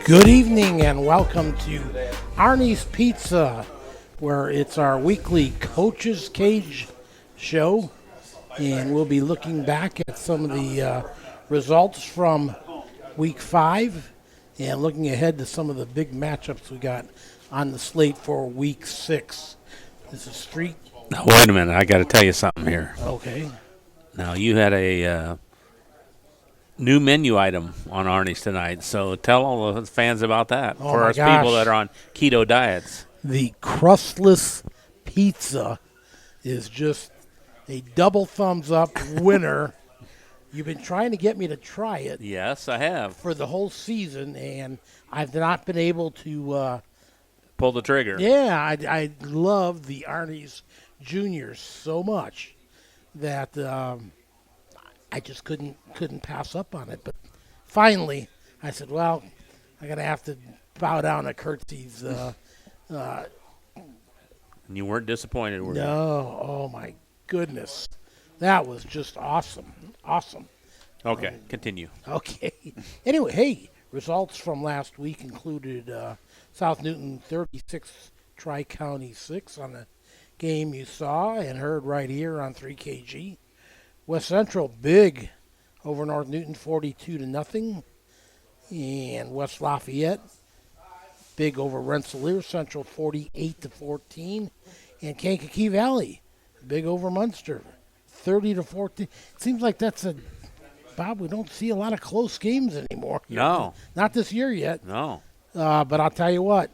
Good evening and welcome to Arnie's Pizza, where it's our weekly Coach's Cage show, and we'll be looking back at some of the results from Week 5 and looking ahead to some of the big matchups we got on the slate for Week 6. This is Street. Now, wait a minute. I got to tell you something here. Okay. Now, you had a new menu item on Arnie's tonight, so tell all the fans about that for us people that are on keto diets. The crustless pizza is just a double thumbs up winner. You've been trying to get me to try it. Yes, I have. For the whole season, and I've not been able to pull the trigger. Yeah, I love the Arnie's Juniors so much that I just couldn't pass up on it. But finally, I said, well, I'm going to have to bow down to Kurtz's. And you weren't disappointed, were you? No. Oh, my goodness. That was just awesome. Awesome. Okay, continue. Okay. Anyway, hey, results from last week included South Newton 36, Tri-County 6 on the game you saw and heard right here on 3KG. West Central big over North Newton 42-0, and West Lafayette big over Rensselaer Central 48-14, and Kankakee Valley big over Munster 30-14. It seems like Bob, we don't see a lot of close games anymore. No, not this year yet. No, but I'll tell you what,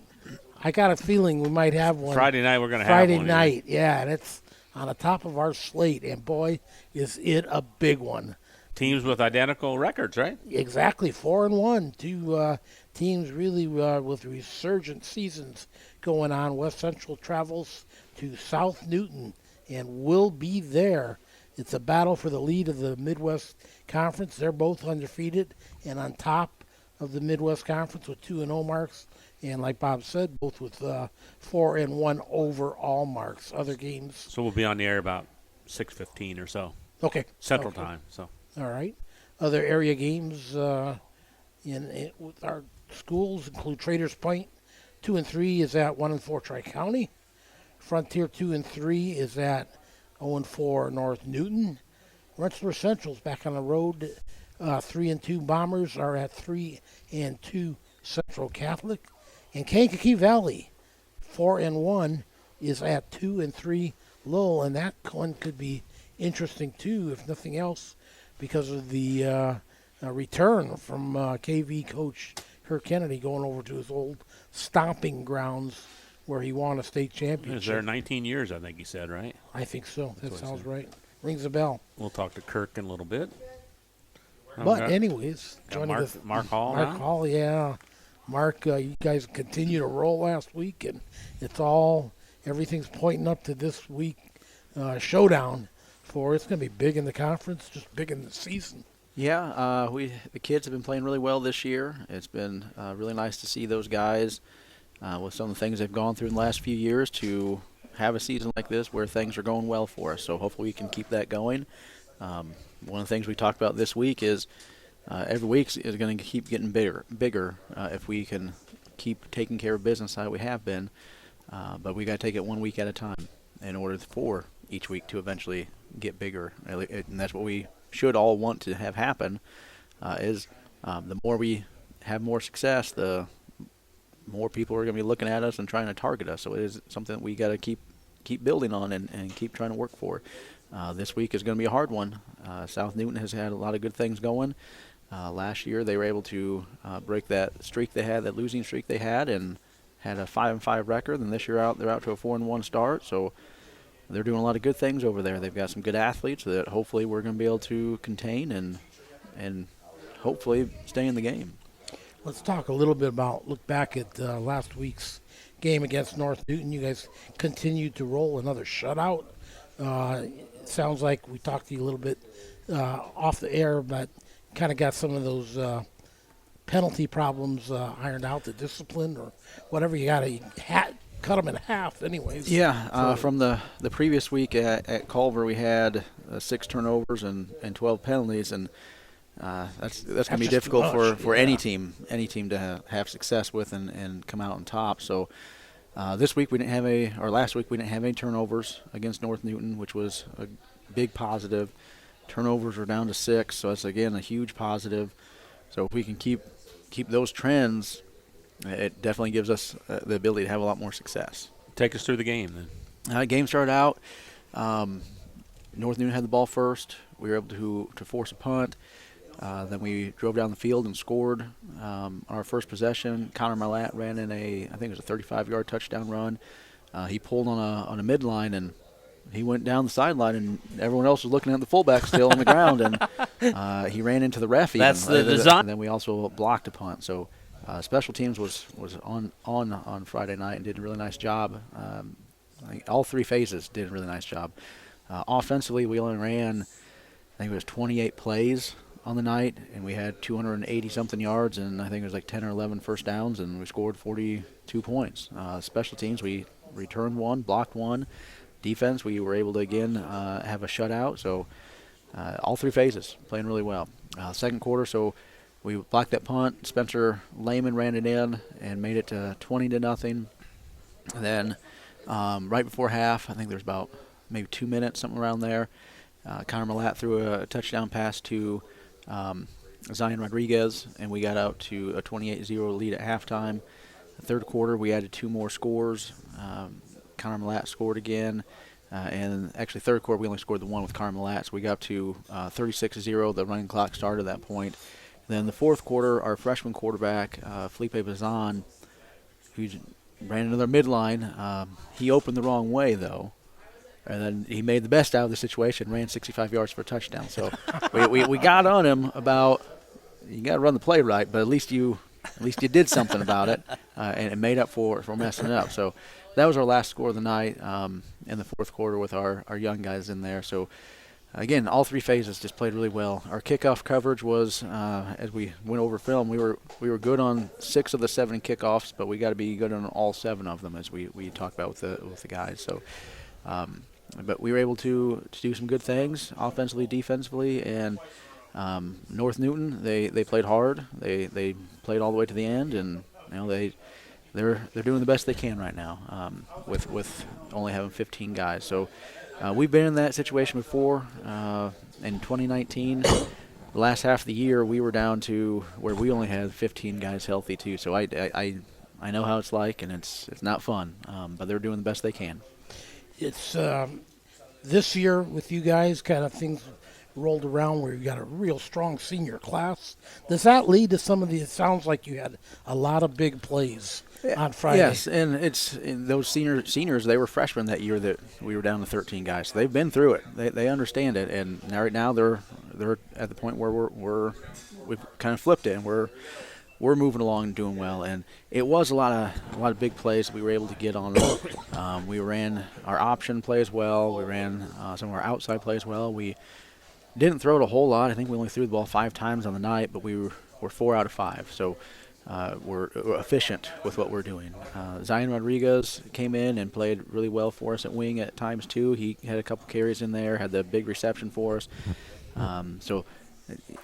I got a feeling we might have one Friday night. We're going to have one Friday night. Yeah, and it's on the top of our slate, and boy, is it a big one. Teams with identical records, right? Exactly, 4-1. Two teams really with resurgent seasons going on. West Central travels to South Newton and will be there. It's a battle for the lead of the Midwest Conference. They're both undefeated and on top of the Midwest Conference with 2-0 marks. And like Bob said, both with 4-1 overall marks. Other games. So we'll be on the air about 6:15 or so. Okay. Central time. So. All right. Other area games with our schools include Traders Point 2-3 is at 1-4 Tri-County. Frontier 2-3 is at 0-4 North Newton. Rensselaer Central's back on the road. 3-2 Bombers are at 3-2 Central Catholic. And Kankakee Valley, 4-1, is at 2-3 Lowell, and that one could be interesting too, if nothing else, because of the return from KV coach Kirk Kennedy going over to his old stomping grounds where he won a state championship. Is there 19 years? I think he said, right? I think so. That sounds right. Rings a bell. We'll talk to Kirk in a little bit. But anyways, joining us, Mark Hall. Mark Hall, yeah. Mark, you guys continue to roll last week, and everything's pointing up to this week showdown. It's going to be big in the conference, just big in the season. Yeah, the kids have been playing really well this year. It's been really nice to see those guys with some of the things they've gone through in the last few years to have a season like this where things are going well for us. So hopefully we can keep that going. One of the things we talked about this week is every week is going to keep getting bigger if we can keep taking care of business how we have been. But we got to take it 1 week at a time in order for each week to eventually get bigger. And that's what we should all want to have happen, is the more we have more success, the more people are going to be looking at us and trying to target us. So it is something that we got to keep building on and keep trying to work for. This week is going to be a hard one. South Newton has had a lot of good things going. Last year they were able to break that streak they had, that losing streak they had, and had a 5-5 record. And this year they're out to a 4-1 start. So they're doing a lot of good things over there. They've got some good athletes that hopefully we're going to be able to contain and hopefully stay in the game. Let's talk a little bit look back at last week's game against North Newton. You guys continued to roll another shutout. It sounds like we talked to you a little bit off the air, but kind of got some of those penalty problems ironed out, the discipline or whatever. You got to cut them in half anyways. Yeah, from the previous week at Culver, we had 6 turnovers and 12 penalties, and that's going to be just difficult too much, for yeah. any team to have success with and come out on top. So this week last week we didn't have any turnovers against North Newton, which was a big positive. Turnovers are down to 6, so that's again a huge positive. So if we can keep those trends, it definitely gives us the ability to have a lot more success. Take us through the game then. Game started out. North Newton had the ball first. We were able to force a punt. Then we drove down the field and scored. On our first possession, Connor Marlatt ran in I think it was a 35-yard touchdown run. He pulled on a midline, and he went down the sideline, and everyone else was looking at the fullback still on the ground, and he ran into the ref. That's even. the design. And then we also blocked a punt. So special teams was on Friday night and did a really nice job. I think all 3 phases did a really nice job. Offensively, we only ran, I think it was 28 plays on the night, and we had 280-something yards, and I think it was like 10 or 11 first downs, and we scored 42 points. Special teams, we returned 1, blocked 1. Defense, we were able to, again, have a shutout. So all 3 phases, playing really well. Second quarter, so we blocked that punt. Spencer Lehman ran it in and made it to 20-0. Then right before half, I think there was about maybe 2 minutes, something around there, Connor Marlatt threw a touchdown pass to Zion Rodriguez, and we got out to a 28-0 lead at halftime. The third quarter, we added 2 more scores. Connor Marlatt scored again, and actually third quarter we only scored the one with Connor Marlatt, so we got up to 36-0. The running clock started at that point. Then the fourth quarter, our freshman quarterback, Felipe Bazan, who ran another midline, he opened the wrong way, though. And then he made the best out of the situation, ran 65 yards for a touchdown. So we got on him about, you got to run the play right, but at least you did something about it, and it made up for messing it up. So that was our last score of the night in the fourth quarter with our young guys in there. So again, all 3 phases just played really well. Our kickoff coverage was, as we went over film, we were good on 6 of the 7 kickoffs, but we got to be good on all 7 of them, as we talked about with the guys. So. But we were able to do some good things offensively, defensively, and North Newton they played hard. They played all the way to the end, and they're doing the best they can right now with only having 15 guys. So we've been in that situation before. In 2019, the last half of the year, we were down to where we only had 15 guys healthy too. So I know how it's like, and it's not fun. But they're doing the best they can. It's this year with you guys, kind of things rolled around where you got a real strong senior class. Does that lead to some of the? It sounds like you had a lot of big plays on Friday. Yes, and those seniors. They were freshmen that year that we were down to 13 guys. So they've been through it. They understand it, and right now they're at the point where we've kind of flipped it, and we're moving along and doing well. And it was a lot of big plays we were able to get on. We ran our option plays well. We ran some of our outside plays well. We didn't throw it a whole lot. I think we only threw the ball 5 times on the night, but we were 4 out of 5. So we're efficient with what we're doing. Zion Rodriguez came in and played really well for us at wing at times too. He had a couple carries in there, had the big reception for us. So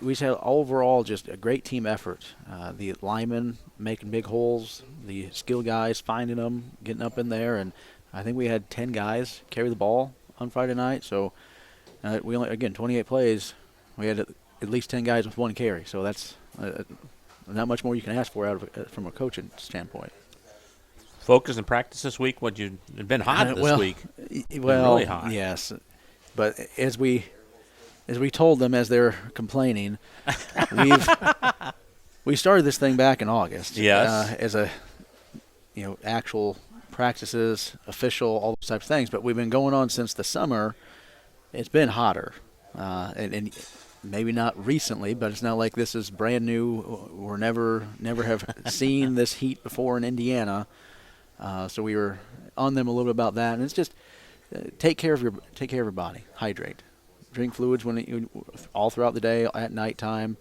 we just had overall just a great team effort. The linemen making big holes, the skill guys finding them, getting up in there, and I think we had 10 guys carry the ball on Friday night. So we only, again, 28 plays. We had at least 10 guys with 1 carry. So that's not much more you can ask for from a coaching standpoint. Focus and practice this week. It's been hot this week. Well, really hot. Yes, but as we told them as they're complaining, we started this thing back in August. Yes. As a actual practices, official, all those types of things. But we've been going on since the summer. It's been hotter, and maybe not recently, but it's not like this is brand new. We're never have seen this heat before in Indiana. So we were on them a little bit about that, and it's just take care of your body, hydrate. Drink fluids all throughout the day, at nighttime.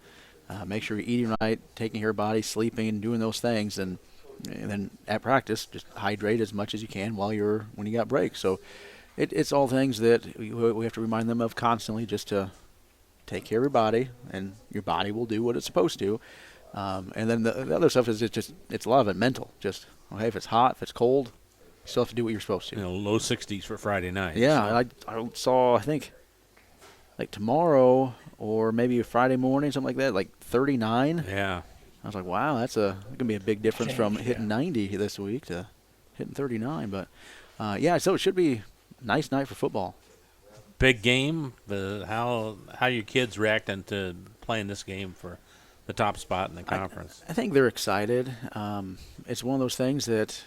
Make sure you're eating right, taking care of your body, sleeping, doing those things, and then at practice, just hydrate as much as you can when you got breaks. So it's all things that we have to remind them of constantly, just to take care of your body, and your body will do what it's supposed to. And then the other stuff is it's a lot of it mental. Just, hey, if it's hot, if it's cold, you still have to do what you're supposed to. Low 60s for Friday night. Yeah, so. I saw, I think, like tomorrow or maybe Friday morning, something like that, like 39. Yeah. I was like, wow, that's going to be a big difference from hitting 90 this week to hitting 39. But, so it should be a nice night for football. Big game. How your kids reacting to playing this game for the top spot in the conference? I think they're excited. It's one of those things that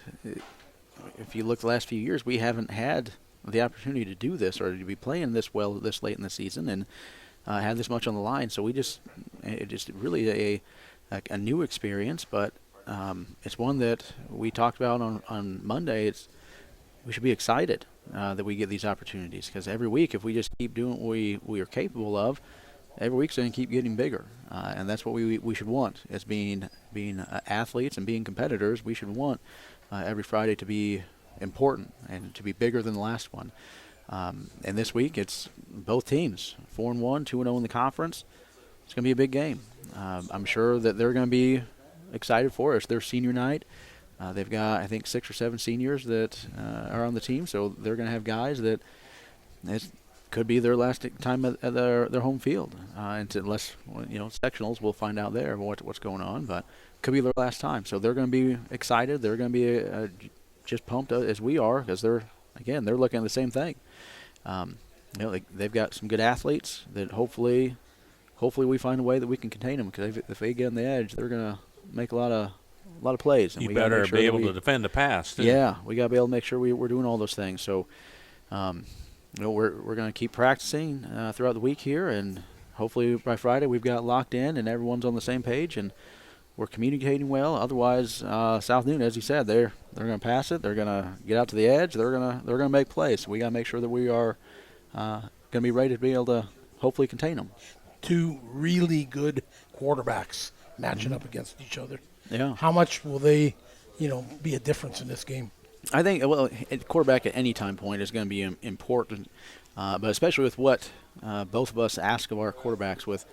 if you look the last few years, we haven't had the opportunity to do this or to be playing this well this late in the season and have this much on the line. So it's just really a new experience, but it's one that we talked about on Monday. We should be excited that we get these opportunities, because every week, if we just keep doing what we are capable of, every week's going to keep getting bigger, and that's what we should want. As being athletes and being competitors, we should want every Friday to be important and to be bigger than the last one. And this week, it's both teams, 4-1, 2-0 in the conference. It's going to be a big game. I'm sure that they're going to be excited for it. It's their senior night. They've got, I think, 6 or 7 seniors that are on the team, so they're going to have guys that it could be their last time at their home field. Unless, sectionals, we'll find out there what's going on, but it could be their last time. So they're going to be excited. They're going to be just pumped as we are, because they're looking at the same thing. They've got some good athletes that hopefully we find a way that we can contain them, because if they get on the edge, they're going to make a lot of plays. And you better be able to defend the pass, too. Yeah, we got to be able to make sure we're doing all those things. So, we're going to keep practicing throughout the week here, and hopefully by Friday we've got locked in and everyone's on the same page and we're communicating well. Otherwise, South Newton, as you said, they're going to pass it. They're going to get out to the edge. They're going to make plays. So we got to make sure that we are going to be ready to be able to hopefully contain them. 2 really good quarterbacks matching up against each other. Yeah. How much will they, be a difference in this game? I think, quarterback at any time point is going to be important, but especially with what both of us ask of our quarterbacks, with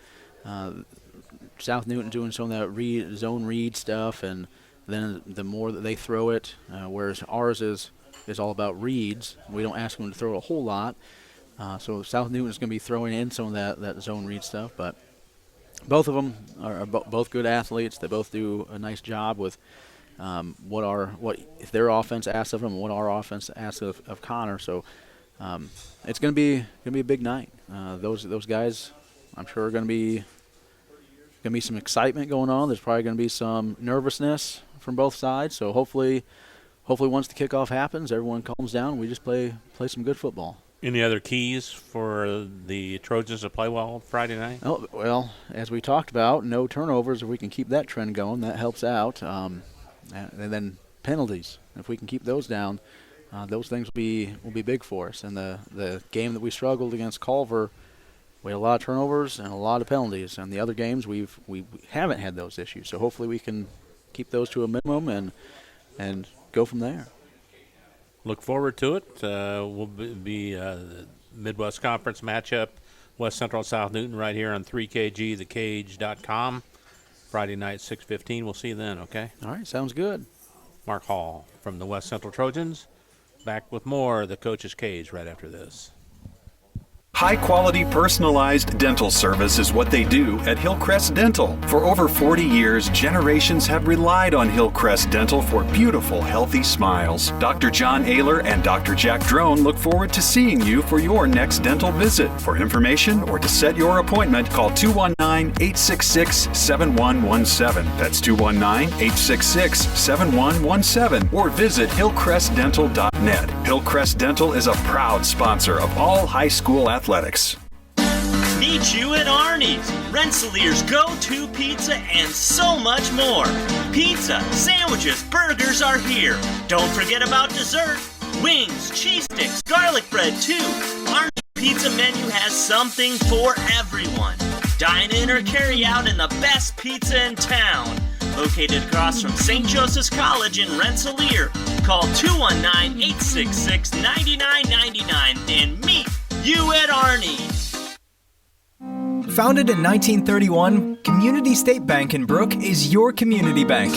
South Newton doing some of that zone read stuff, and then the more that they throw it, whereas ours is all about reads. We don't ask them to throw a whole lot. So South Newton is going to be throwing in some of that zone read stuff, but both of them are both good athletes. They both do a nice job with what if their offense asks of them, and what our offense asks of Connor. So it's going to be a big night. Those guys, I'm sure, are going to be some excitement going on. There's probably going to be some nervousness from both sides. So hopefully once the kickoff happens, everyone calms down. And we just play some good football. Any other keys for the Trojans to play well Friday night? Oh, well, as we talked about, no turnovers. If we can keep that trend going, that helps out. And then penalties. If we can keep those down, those things will be big for us. And the game that we struggled against Culver, we had a lot of turnovers and a lot of penalties. And the other games we haven't had those issues. So hopefully we can keep those to a minimum and go from there. Look forward to it. Will be the Midwest Conference matchup, West Central South Newton, right here on 3KG, thekage.com. Friday night, 6:15. We'll see you then, okay? All right, sounds good. Mark Hall from the West Central Trojans. Back with more of the Coach's Cage right after this. High-quality, personalized dental service is what they do at Hillcrest Dental. For over 40 years, generations have relied on Hillcrest Dental for beautiful, healthy smiles. Dr. John Ayler and Dr. Jack Drone look forward to seeing you for your next dental visit. For information or to set your appointment, call 219-866-7117. That's 219-866-7117. Or visit hillcrestdental.net. Hillcrest Dental is a proud sponsor of all high school athletics. Meet you at Arnie's, Rensselaer's go-to pizza and so much more. Pizza, sandwiches, burgers are here. Don't forget about dessert. Wings, cheese sticks, garlic bread too. Arnie's pizza menu has something for everyone. Dine in or carry out in the best pizza in town. Located across from St. Joseph's College in Rensselaer. Call 219-866-9999 and meet you at Arnie's. Founded in 1931, Community State Bank in Brook is your community bank.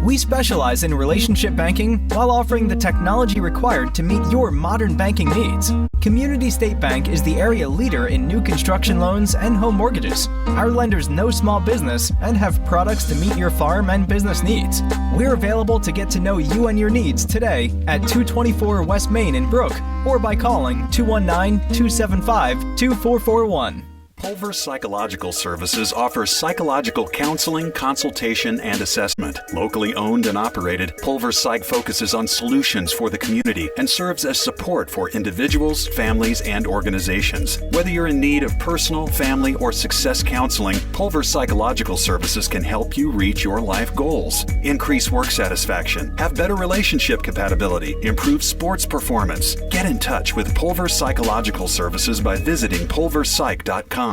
We specialize in relationship banking while offering the technology required to meet your modern banking needs. Community State Bank is the area leader in new construction loans and home mortgages. Our lenders know small business and have products to meet your farm and business needs. We're available to get to know you and your needs today at 224 West Main in Brook or by calling 219-275-2441. Pulver Psychological Services offers psychological counseling, consultation, and assessment. Locally owned and operated, Pulver Psych focuses on solutions for the community and serves as support for individuals, families, and organizations. Whether you're in need of personal, family, or success counseling, Pulver Psychological Services can help you reach your life goals. Increase work satisfaction, have better relationship compatibility, improve sports performance. Get in touch with Pulver Psychological Services by visiting pulverpsych.com.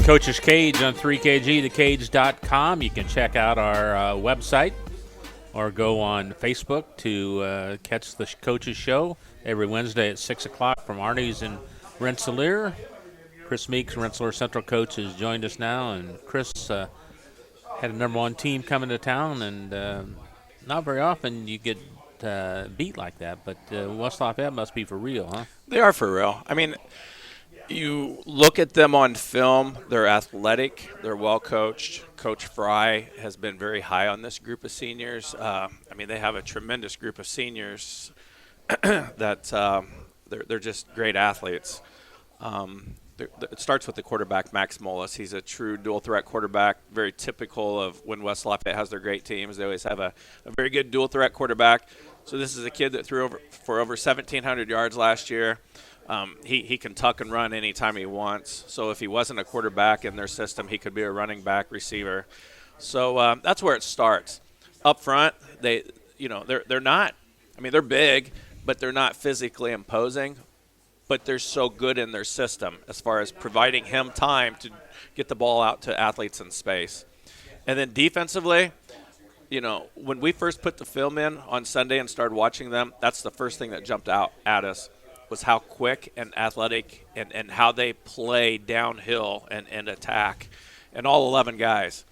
Coach's Cage on 3KG, thekage.com. You can check out our website or go on Facebook to catch the Coach's Show every Wednesday at 6 o'clock from Arnie's in Rensselaer. Chris Meeks, Rensselaer Central coach, has joined us now, and Chris had a number one team coming to town, and not very often you get beat like that, but West Lafayette must be for real, huh? They are for real. I mean, you look at them on film, they're athletic, they're well coached. Coach Fry has been very high on this group of seniors. I mean, they have a tremendous group of seniors that they're just great athletes. It starts with the quarterback, Max Mullis. He's a true dual-threat quarterback, very typical of when West Lafayette has their great teams. They always have a very good dual-threat quarterback. So this is a kid that threw for over 1,700 yards last year. He can tuck and run anytime he wants. So if he wasn't a quarterback in their system, he could be a running back, receiver. So that's where it starts. Up front, they're not. I mean, they're big, but they're not physically imposing. But they're so good in their system as far as providing him time to get the ball out to athletes in space. And then defensively, when we first put the film in on Sunday and started watching them, that's the first thing that jumped out at us was how quick and athletic and how they play downhill and attack, and all 11 guys.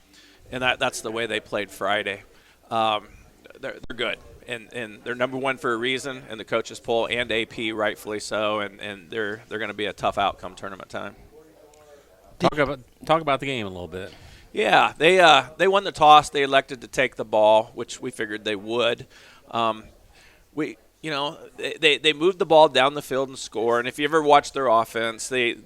And that's the way they played Friday. They're good. And they're number one for a reason in the coaches poll and AP, rightfully so, and they're going to be a tough outcome tournament time. Talk about the game a little bit. Yeah, they won the toss. They elected to take the ball, which we figured they would. They moved the ball down the field and score. And if you ever watch their offense, as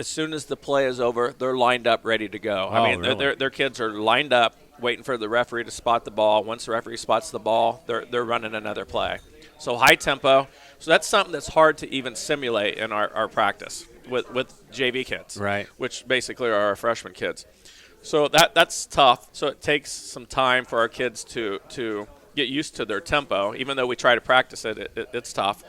soon as the play is over, they're lined up, ready to go. Really? Their kids are lined up, waiting for the referee to spot the ball. Once the referee spots the ball, they're running another play. So high tempo. So that's something that's hard to even simulate in our practice with JV kids, right? Which basically are our freshman kids. So that's tough. So it takes some time for our kids to get used to their tempo. Even though we try to practice it's tough.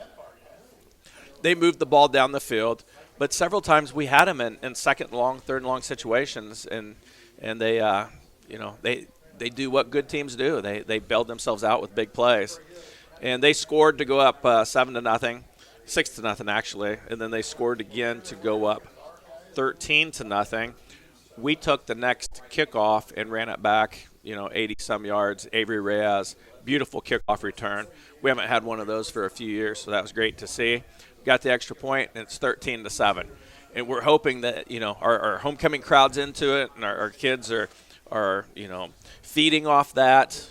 They moved the ball down the field, but several times we had them in second long, third long situations, and they they do what good teams do. They bailed themselves out with big plays. And they scored to go up 7-0, 6-0 actually, and then they scored again to go up 13-0. We took the next kickoff and ran it back, 80-some yards. Avery Reyes, beautiful kickoff return. We haven't had one of those for a few years, so that was great to see. Got the extra point, and it's 13-7. And we're hoping that, our homecoming crowd's into it, and our kids are feeding off that.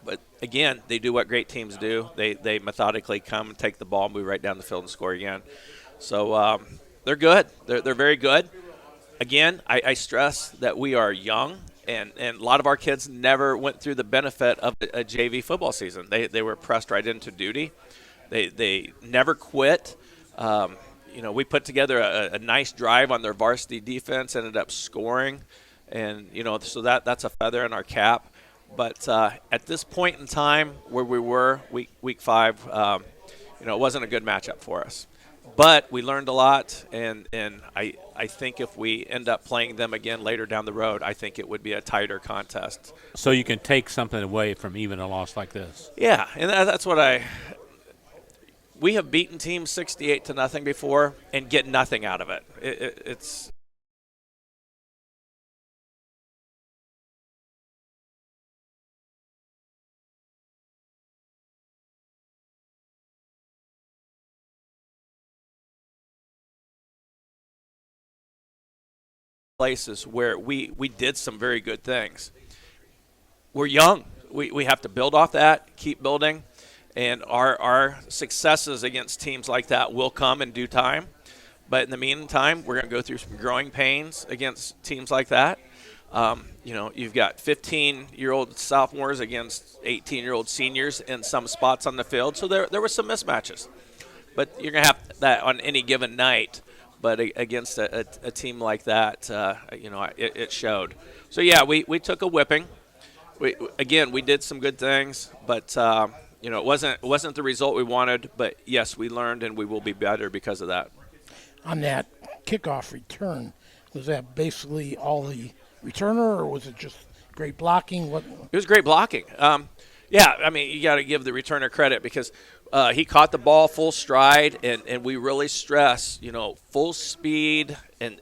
But, again, they do what great teams do. They methodically come and take the ball, move right down the field, and score again. So they're good. They're very good. Again, I stress that we are young, and a lot of our kids never went through the benefit of a JV football season. They were pressed right into duty. They never quit. We put together a nice drive on their varsity defense, ended up scoring. And, so that's a feather in our cap. But at this point in time where we were, week 5, it wasn't a good matchup for us. But we learned a lot, and I think if we end up playing them again later down the road, I think it would be a tighter contest. So you can take something away from even a loss like this. Yeah, and that's what we have beaten teams 68-0 before and get nothing out of it. It's places where we did some very good things. We're young. We have to build off that, keep building, and our successes against teams like that will come in due time. But in the meantime, we're going to go through some growing pains against teams like that. You've got 15-year-old sophomores against 18-year-old seniors in some spots on the field, so there were some mismatches. But you're going to have that on any given night. But against a team like that, it showed. So, yeah, we took a whipping. We did some good things, but it wasn't the result we wanted. But yes, we learned, and we will be better because of that. On that kickoff return, was that basically all the returner, or was it just great blocking? What? It was great blocking. You got to give the returner credit because he caught the ball full stride, and we really stress, full speed, and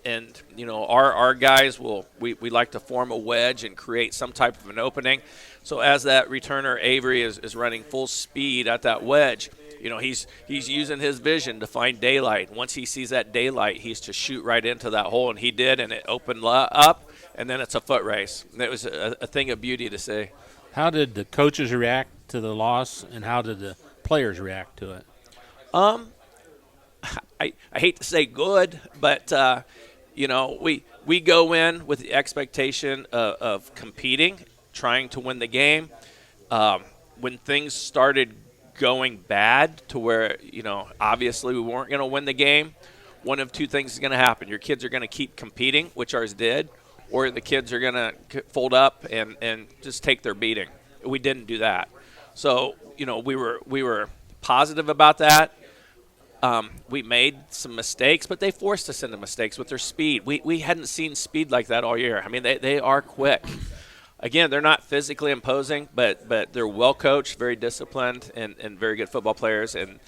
our guys we like to form a wedge and create some type of an opening. So as that returner Avery is running full speed at that wedge, he's using his vision to find daylight. Once he sees that daylight, he's to shoot right into that hole, and he did, and it opened up, and then it's a foot race. And it was a thing of beauty to see. How did the coaches react to the loss, and how did the players react to it? I hate to say good, but we go in with the expectation of competing, trying to win the game. When things started going bad to where obviously we weren't going to win the game, one of two things is going to happen. Your kids are going to keep competing, which ours did, or the kids are going to fold up and just take their beating. We didn't do that. So, we were positive about that. We made some mistakes, but they forced us into mistakes with their speed. We hadn't seen speed like that all year. I mean, they are quick. Again, they're not physically imposing, but they're well coached, very disciplined, and very good football players. And,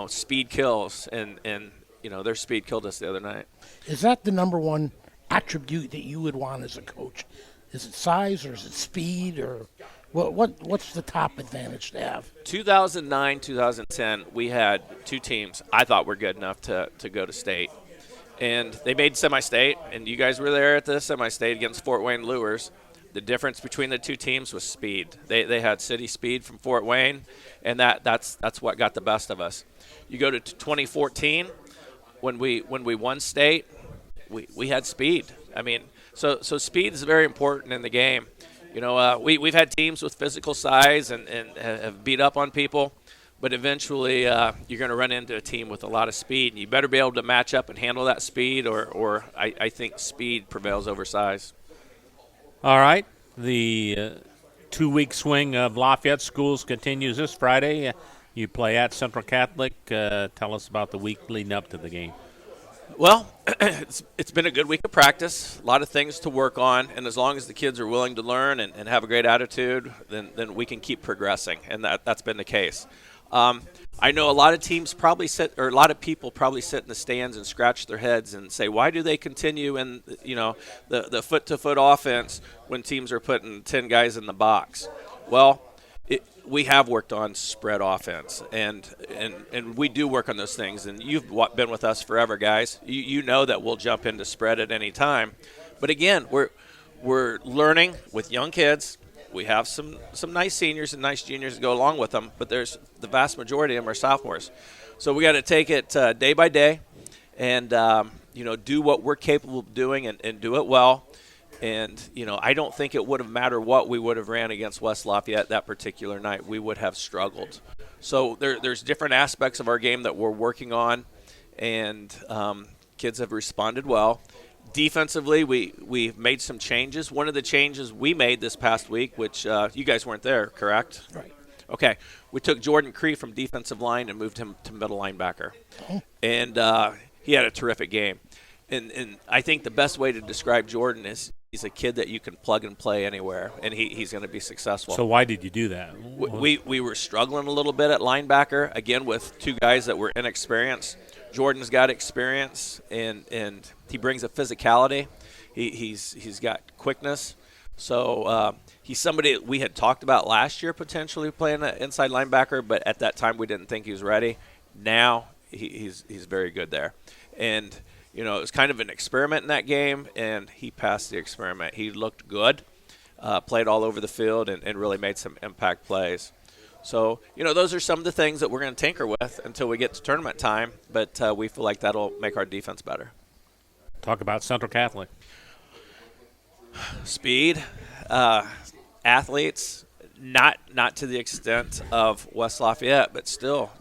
speed kills, and their speed killed us the other night. Is that the number one attribute that you would want as a coach? Is it size, or is it speed, or what's the top advantage to have? 2009, 2010, we had two teams I thought were good enough to go to state. And they made semi-state, and you guys were there at the semi-state against Fort Wayne Lures. The difference between the two teams was speed. They had city speed from Fort Wayne, and that's what got the best of us. You go to 2014, when we won state, we had speed. I mean, so speed is very important in the game. We've had teams with physical size and have beat up on people, but eventually you're going to run into a team with a lot of speed, and you better be able to match up and handle that speed, or I think speed prevails over size. All right. The 2-week swing of Lafayette schools continues this Friday. You play at Central Catholic. Tell us about the week leading up to the game. Well, it's been a good week of practice, a lot of things to work on, and as long as the kids are willing to learn and have a great attitude, then we can keep progressing, and that's been the case. I know a lot of teams probably a lot of people probably sit in the stands and scratch their heads and say, why do they continue in the foot-to-foot offense when teams are putting 10 guys in the box? Well, we have worked on spread offense, and we do work on those things. And you've been with us forever, guys. You know that we'll jump into spread at any time. But again, we're learning with young kids. We have some nice seniors and nice juniors to go along with them, but there's the vast majority of them are sophomores. So we got to take it day by day, and do what we're capable of doing and do it well. And, I don't think it would have mattered what we would have ran against West Lafayette that particular night. We would have struggled. So there's different aspects of our game that we're working on, and kids have responded well. Defensively, we've made some changes. One of the changes we made this past week, which you guys weren't there, correct? Right. Okay, we took Jordan Cree from defensive line and moved him to middle linebacker, and he had a terrific game. And I think the best way to describe Jordan is he's a kid that you can plug and play anywhere, and he's going to be successful. So why did you do that? We were struggling a little bit at linebacker, again, with two guys that were inexperienced. Jordan's got experience, and he brings a physicality. He's got quickness. So he's somebody that we had talked about last year potentially playing an inside linebacker, but at that time we didn't think he was ready. Now he's very good there. And it was kind of an experiment in that game, and he passed the experiment. He looked good, played all over the field, and really made some impact plays. So, those are some of the things that we're going to tinker with until we get to tournament time, but we feel like that'll make our defense better. Talk about Central Catholic. Speed, athletes, not to the extent of West Lafayette, but still,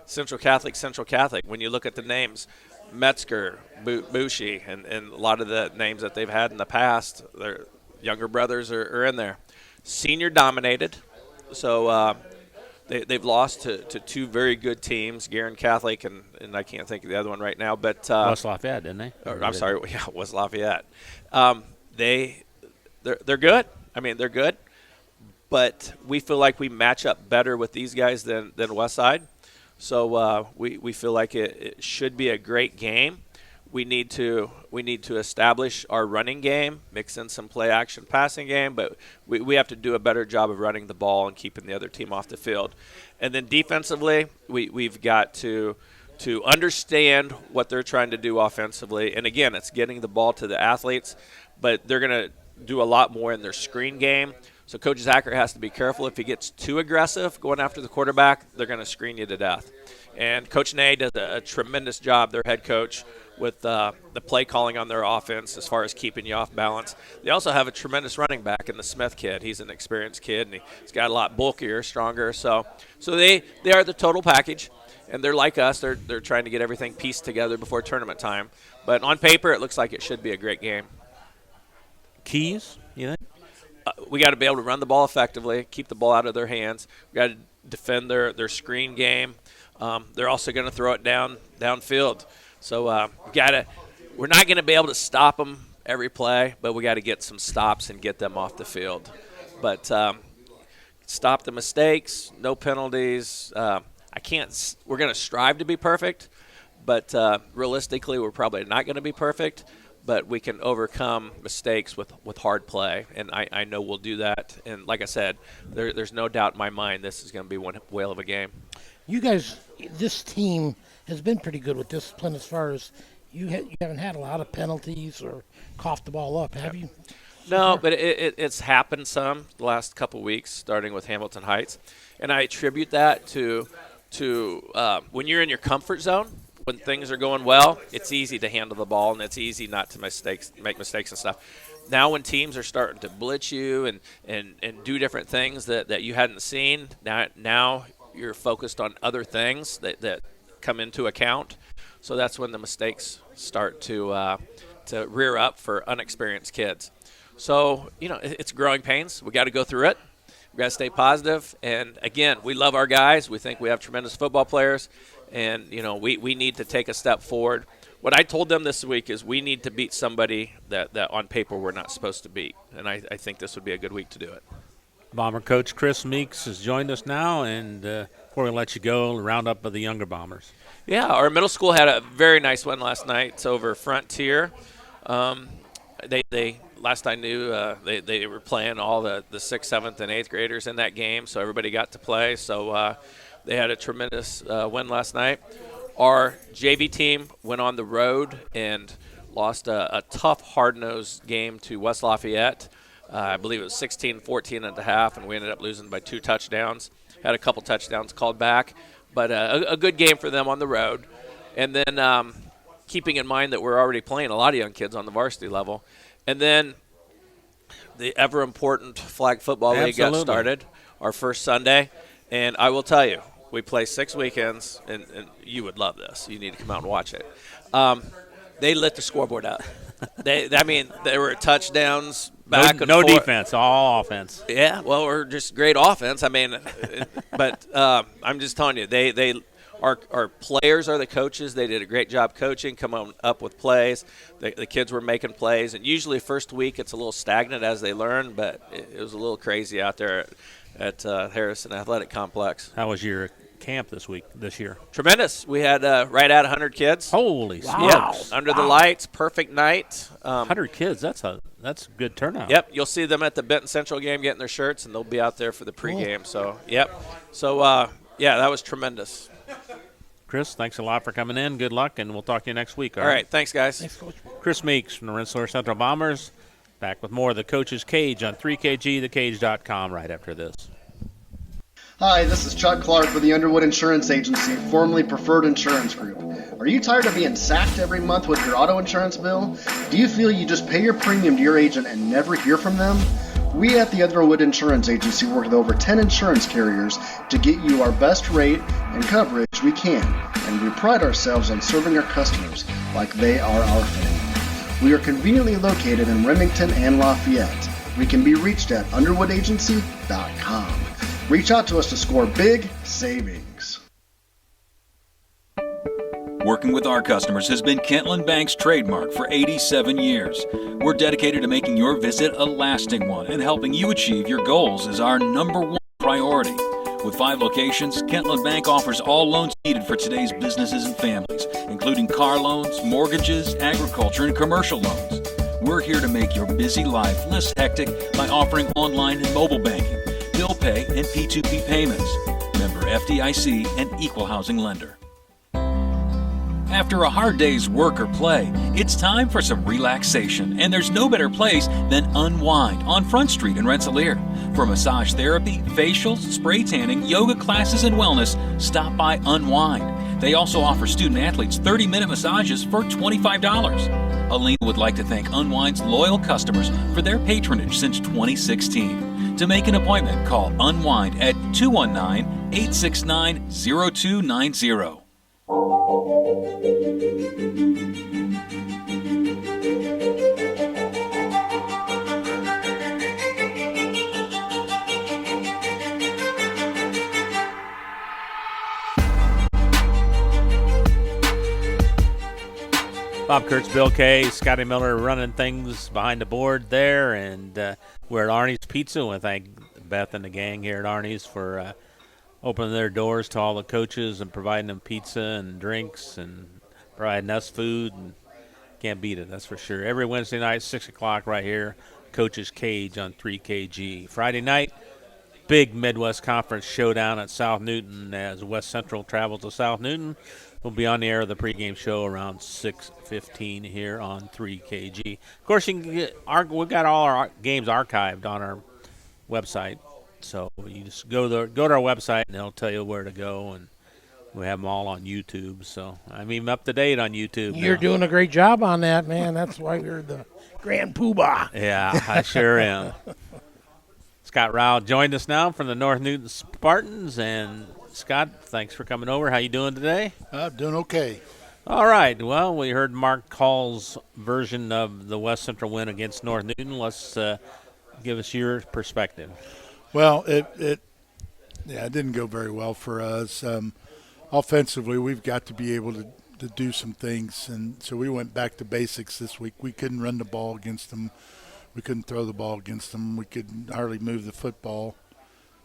Central Catholic. When you look at the names, Metzger, Bushi, and a lot of the names that they've had in the past, their younger brothers are in there. Senior dominated, so they've lost to two very good teams, Guerin Catholic and I can't think of the other one right now, but West Lafayette, didn't they? I'm sorry, yeah, West Lafayette. They're good. I mean, they're good, but we feel like we match up better with these guys than Westside. So we feel like it should be a great game. We need to establish our running game, mix in some play action passing game, but we have to do a better job of running the ball and keeping the other team off the field. And then defensively, we've got to understand what they're trying to do offensively. And again, it's getting the ball to the athletes, but they're going to do a lot more in their screen game. So Coach Zacher has to be careful. If he gets too aggressive going after the quarterback, they're going to screen you to death. And Coach Ney does a tremendous job, their head coach, with the play calling on their offense as far as keeping you off balance. They also have a tremendous running back in the Smith kid. He's an experienced kid, and he's got a lot bulkier, stronger. So they are the total package, and they're like us. They're trying to get everything pieced together before tournament time. But on paper, it looks like it should be a great game. Keys, you think? We got to be able to run the ball effectively, keep the ball out of their hands. We got to defend their screen game. They're also going to throw it downfield. So we're not going to be able to stop them every play, but we got to get some stops and get them off the field. But stop the mistakes, no penalties. We're going to strive to be perfect, but realistically, we're probably not going to be perfect. But we can overcome mistakes with hard play, and I know we'll do that. And like I said, there's no doubt in my mind this is going to be one whale of a game. You guys, this team has been pretty good with discipline as far as you haven't had a lot of penalties or coughed the ball up, have you? No, but it's happened some the last couple weeks, starting with Hamilton Heights. And I attribute that to when you're in your comfort zone, when things are going well, it's easy to handle the ball, and it's easy not to make mistakes and stuff. Now when teams are starting to blitz you and do different things that you hadn't seen, now you're focused on other things that come into account. So that's when the mistakes start to rear up for unexperienced kids. So, it's growing pains. We got to go through it. We got to stay positive. And, again, we love our guys. We think we have tremendous football players. And, we need to take a step forward. What I told them this week is we need to beat somebody that on paper we're not supposed to beat. And I think this would be a good week to do it. Bomber coach Chris Meeks has joined us now. And before we let you go, a roundup of the younger Bombers. Yeah, our middle school had a very nice one last night. It's over Frontier. They last I knew, they were playing all the 6th, 7th, and 8th graders in that game, so everybody got to play. So they had a tremendous win last night. Our JV team went on the road and lost a tough, hard-nosed game to West Lafayette. I believe it was 16-14 at the half, and we ended up losing by 2 touchdowns. Had a couple touchdowns called back, but a good game for them on the road. And then keeping in mind that we're already playing a lot of young kids on the varsity level. And then the ever-important flag football league got started, our first Sunday. And I will tell you, we play 6 weekends, and you would love this. You need to come out and watch it. They lit the scoreboard out. There were touchdowns back and no forth. defense, all offense. Yeah, well, we're just great offense. I mean, but I'm just telling you, our players are the coaches. They did a great job coaching, coming up with plays. The kids were making plays, and usually first week it's a little stagnant as they learn, but it was a little crazy out there at Harrison Athletic Complex. How was your camp this year? Tremendous. We had right at 100 kids. Holy Yep, smokes! under the lights, perfect night. 100 kids. That's a good turnout. Yep, you'll see them at the Benton Central game getting their shirts, and they'll be out there for the pregame. So, yep. So, yeah, that was tremendous. Chris, thanks a lot for coming in. Good luck, and we'll talk to you next week. All right, thanks, guys. Thanks, Coach. Chris Meeks from the Rensselaer Central Bombers. Back with more of the Coach's Cage on 3KG, thekage.com right after this. Hi, this is Chuck Clark with the Underwood Insurance Agency, formerly Preferred Insurance Group. Are you tired of being sacked every month with your auto insurance bill? Do you feel you just pay your premium to your agent and never hear from them? We at the Underwood Insurance Agency work with over 10 insurance carriers to get you our best rate and coverage we can, and we pride ourselves on serving our customers like they are our family. We are conveniently located in Remington and Lafayette. We can be reached at underwoodagency.com. Reach out to us to score big savings. Working with our customers has been Kentland Bank's trademark for 87 years. We're dedicated to making your visit a lasting one, and helping you achieve your goals is our number one priority. With 5 locations, Kentland Bank offers all loans needed for today's businesses and families, including car loans, mortgages, agriculture, and commercial loans. We're here to make your busy life less hectic by offering online and mobile banking, bill pay, and P2P payments. Member FDIC and equal housing lender. After a hard day's work or play, it's time for some relaxation, and there's no better place than Unwind on Front Street in Rensselaer. For massage therapy, facials, spray tanning, yoga classes, and wellness, stop by Unwind. They also offer student-athletes 30-minute massages for $25. Alina would like to thank Unwind's loyal customers for their patronage since 2016. To make an appointment, call Unwind at 219-869-0290. Bob Kurtz, Bill Kay, Scotty Miller running things behind the board there, and we're at Arnie's Pizza. I want to thank Beth and the gang here at Arnie's for opening their doors to all the coaches and providing them pizza and drinks and providing us food. And can't beat it, that's for sure. Every Wednesday night, 6 o'clock right here, Coach's Cage on 3KG. Friday night, big Midwest Conference showdown at South Newton as West Central travels to South Newton. We'll be on the air of the pregame show around 6:15 here on 3KG. Of course, you can we've got all our games archived on our website, so you just go to our website and it'll tell you where to go, and we have them all on YouTube. So I'm even up to date on YouTube. You're now. doing a great job on that, man. That's why you're the grand poobah. Yeah, I sure am. Scott Rao joined us now from the North Newton Spartans, and Scott, thanks for coming over. How you doing today? Doing okay. All right. Well, we heard Mark Hall's version of the West Central win against North Newton. Let's give us your perspective. Well, it didn't go very well for us. Offensively, we've got to be able to do some things, and so we went back to basics this week. We couldn't run the ball against them. We couldn't throw the ball against them. We could hardly move the football.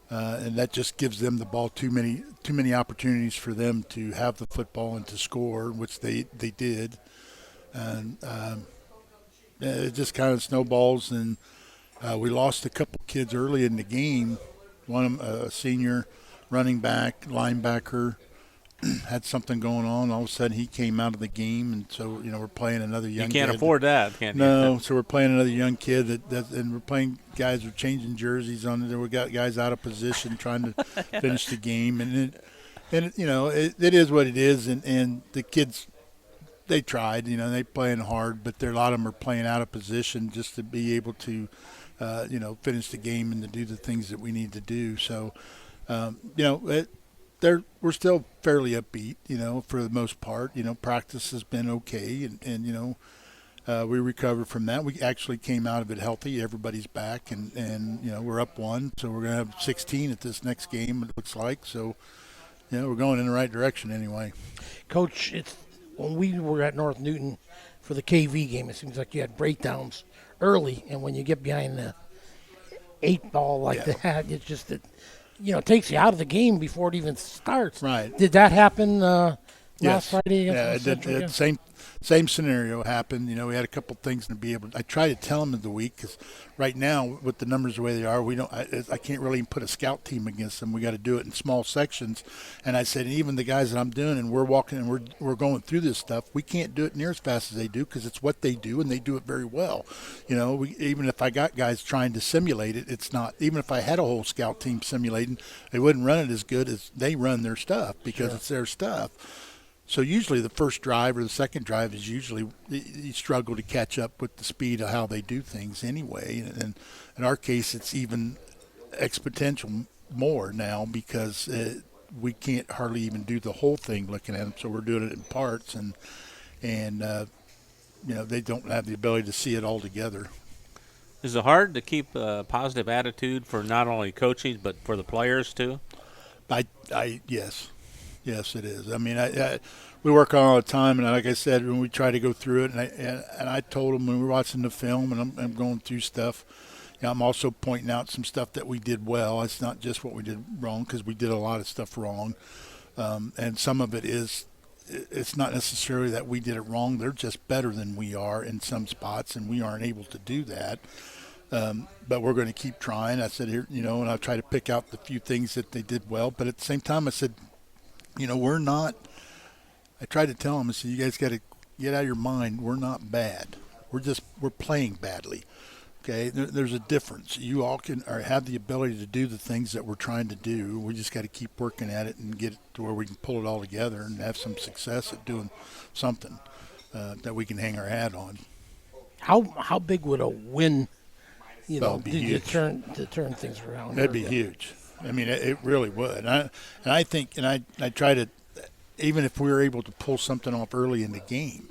And that just gives them the ball too many opportunities for them to have the football and to score, which they did. And it just kind of snowballs, and we lost a couple kids early in the game. One of them, a senior running back, linebacker, had something going on. All of a sudden, he came out of the game, and so we're playing another young. You can't kid. afford that, can you? No, so we're playing another young kid and we're playing guys who are changing jerseys on it. We got guys out of position trying to finish the game, and it is what it is. And the kids, they tried, they playing hard, but a lot of them are playing out of position just to be able to, finish the game and to do the things that we need to do. So, we're still fairly upbeat, for the most part. Practice has been okay, and We recovered from that. We actually came out of it healthy. Everybody's back, and we're up 1, so we're going to have 16 at this next game, it looks like. So, we're going in the right direction anyway. Coach, when we were at North Newton for the KV game, it seems like you had breakdowns early, and when you get behind the 8 ball like that, it's just that, it takes you out of the game before it even starts. Right. Did that happen Yes. last Friday? Yeah, it same scenario happened. We had a couple things to be able. I try to tell them in the week because right now with the numbers the way they are, we don't. I can't really put a scout team against them. We got to do it in small sections. And I said, even the guys that I'm doing, and we're walking and we're going through this stuff, we can't do it near as fast as they do because it's what they do and they do it very well. Even if I got guys trying to simulate it, it's not. Even if I had a whole scout team simulating, they wouldn't run it as good as they run their stuff because it's their stuff. So usually the first drive or the second drive is usually you struggle to catch up with the speed of how they do things anyway. And in our case, it's even exponential more now because we can't hardly even do the whole thing looking at them. So we're doing it in parts, and they don't have the ability to see it all together. Is it hard to keep a positive attitude for not only coaching but for the players too? Yes. Yes, it is. I mean, we work on it all the time, and like I said, when we try to go through it, and I told them when we were watching the film, and I'm going through stuff, I'm also pointing out some stuff that we did well. It's not just what we did wrong because we did a lot of stuff wrong, and some of it is. It's not necessarily that we did it wrong. They're just better than we are in some spots, and we aren't able to do that. But we're going to keep trying. I said here, and I'll try to pick out the few things that they did well. But at the same time, I said, we're not. I tried to tell them, I said, you guys got to get out of your mind. We're not bad. We're playing badly. Okay, there's a difference. You all have the ability to do the things that we're trying to do. We just got to keep working at it and get it to where we can pull it all together and have some success at doing something that we can hang our hat on. How big would a win, That'd be huge. to turn things around? That'd be huge. I mean, it really would. And I think, and I try to, even if we were able to pull something off early in the game,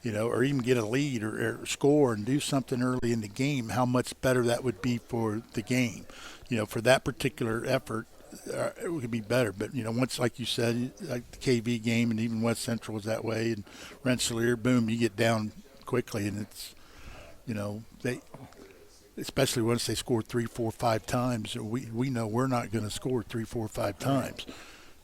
or even get a lead or score and do something early in the game, how much better that would be for the game. For that particular effort, it would be better. But, once, like you said, like the KV game and even West Central was that way, and Rensselaer, boom, you get down quickly, and it's, they – especially once they score 3, 4, 5 times, we know we're not going to score 3, 4, 5 times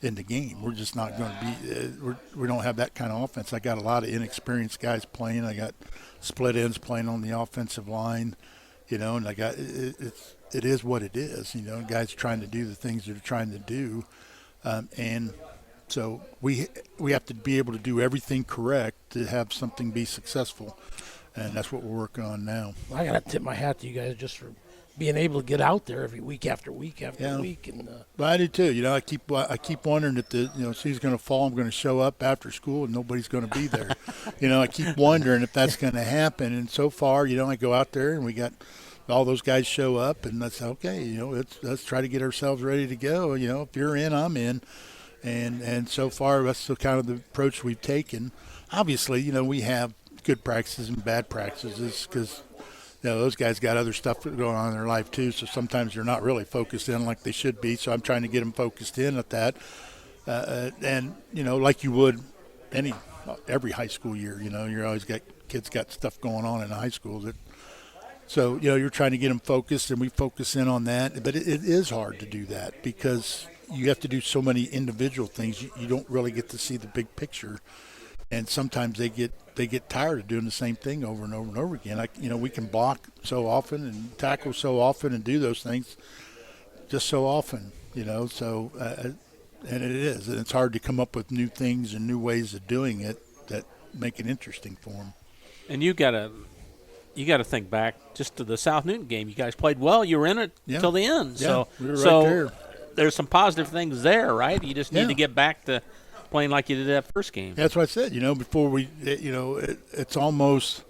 in the game. We're just not going to be we don't have that kind of offense. I got a lot of inexperienced guys playing. I got split ends playing on the offensive line, and I got it is what it is. Guys trying to do the things they're trying to do, and so we have to be able to do everything correct to have something be successful. And that's what we're working on now. I got to tip my hat to you guys just for being able to get out there every week after week after week. And but I do too. I keep wondering if the season's going to fall. I'm going to show up after school and nobody's going to be there. I keep wondering if that's going to happen. And so far, I go out there and we got all those guys show up, and that's okay. Let's try to get ourselves ready to go. If you're in, I'm in. And so far, that's the kind of the approach we've taken. Obviously, we have good practices and bad practices because those guys got other stuff going on in their life too, so sometimes they're not really focused in like they should be, so I'm trying to get them focused in at that, and like you would every high school year. You're always got kids got stuff going on in high school so you're trying to get them focused, and we focus in on that, but it is hard to do that because you have to do so many individual things. You don't really get to see the big picture. And sometimes they get tired of doing the same thing over and over and over again. We can block so often and tackle so often and do those things just so often, So and it is, and it's hard to come up with new things and new ways of doing it that make it interesting for them. And you got to think back just to the South Newton game. You guys played well. You were in it till the end. Yeah, so we were right there. There's some positive things there, right? You just need to get back to playing like you did that first game. That's what I said. Before we, it's almost,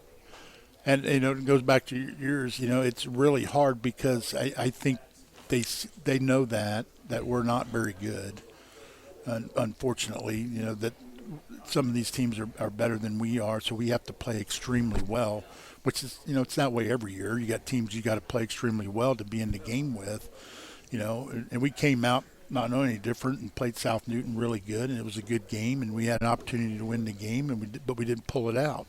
and it goes back to yours. It's really hard because I think they know that we're not very good. Unfortunately, that some of these teams are better than we are, so we have to play extremely well, which is, it's that way every year. You got teams you got to play extremely well to be in the game with, and we came out not knowing any different and played South Newton really good, and it was a good game, and we had an opportunity to win the game, but we didn't pull it out.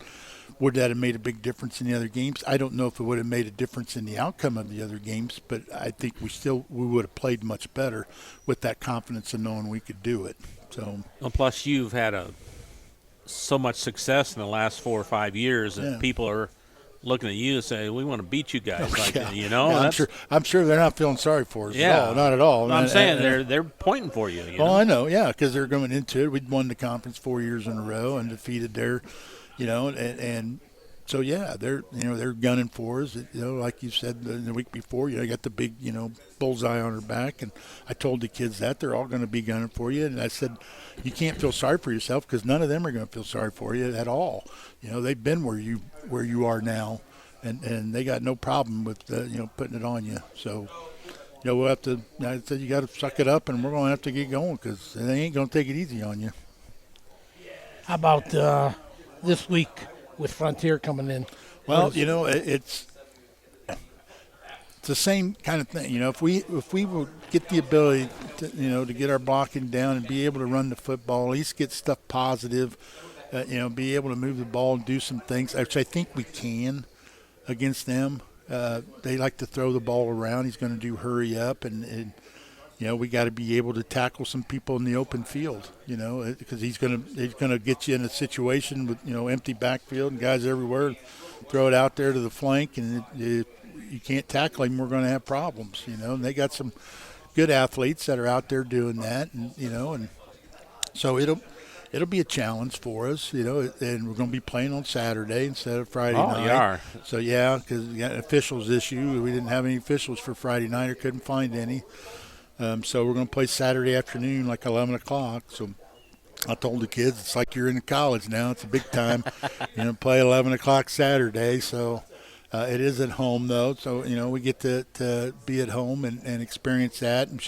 Would that have made a big difference in the other games? I don't know if it would have made a difference in the outcome of the other games, but I think we would have played much better with that confidence of knowing we could do it. So, well, plus you've had so much success in the last 4 or 5 years that people are looking at you and say, we want to beat you guys. Yeah, I'm sure they're not feeling sorry for us at all. Not at all. I'm saying they're pointing for you. I know, yeah, because they're going into it. We'd won the conference 4 years in a row and defeated their, and so they're gunning for us. Like you said the week before, you got the big bullseye on her back, and I told the kids that they're all going to be gunning for you, and I said you can't feel sorry for yourself because none of them are going to feel sorry for you at all. They've been where you are now, and they got no problem with putting it on you. So we'll have to. I said you got to suck it up, and we're going to have to get going because they ain't going to take it easy on you. How about this week with Frontier coming in? Well, it's the same kind of thing. If we will get the ability to to get our blocking down and be able to run the football, at least get stuff positive, be able to move the ball and do some things, which I think we can against them. They like to throw the ball around. He's going to do hurry up and we got to be able to tackle some people in the open field, because he's going to get you in a situation with, empty backfield and guys everywhere, throw it out there to the flank, and you can't tackle him. We're going to have problems, and they got some good athletes that are out there doing that, and so it'll be a challenge for us, and we're going to be playing on Saturday instead of Friday night. Oh, you are. So, because we got an officials issue. We didn't have any officials for Friday night or couldn't find any. So we're going to play Saturday afternoon, like 11 o'clock. So I told the kids, it's like you're in college now. It's a big time. Play 11 o'clock Saturday. So it is at home, though. So, we get to be at home and experience that, and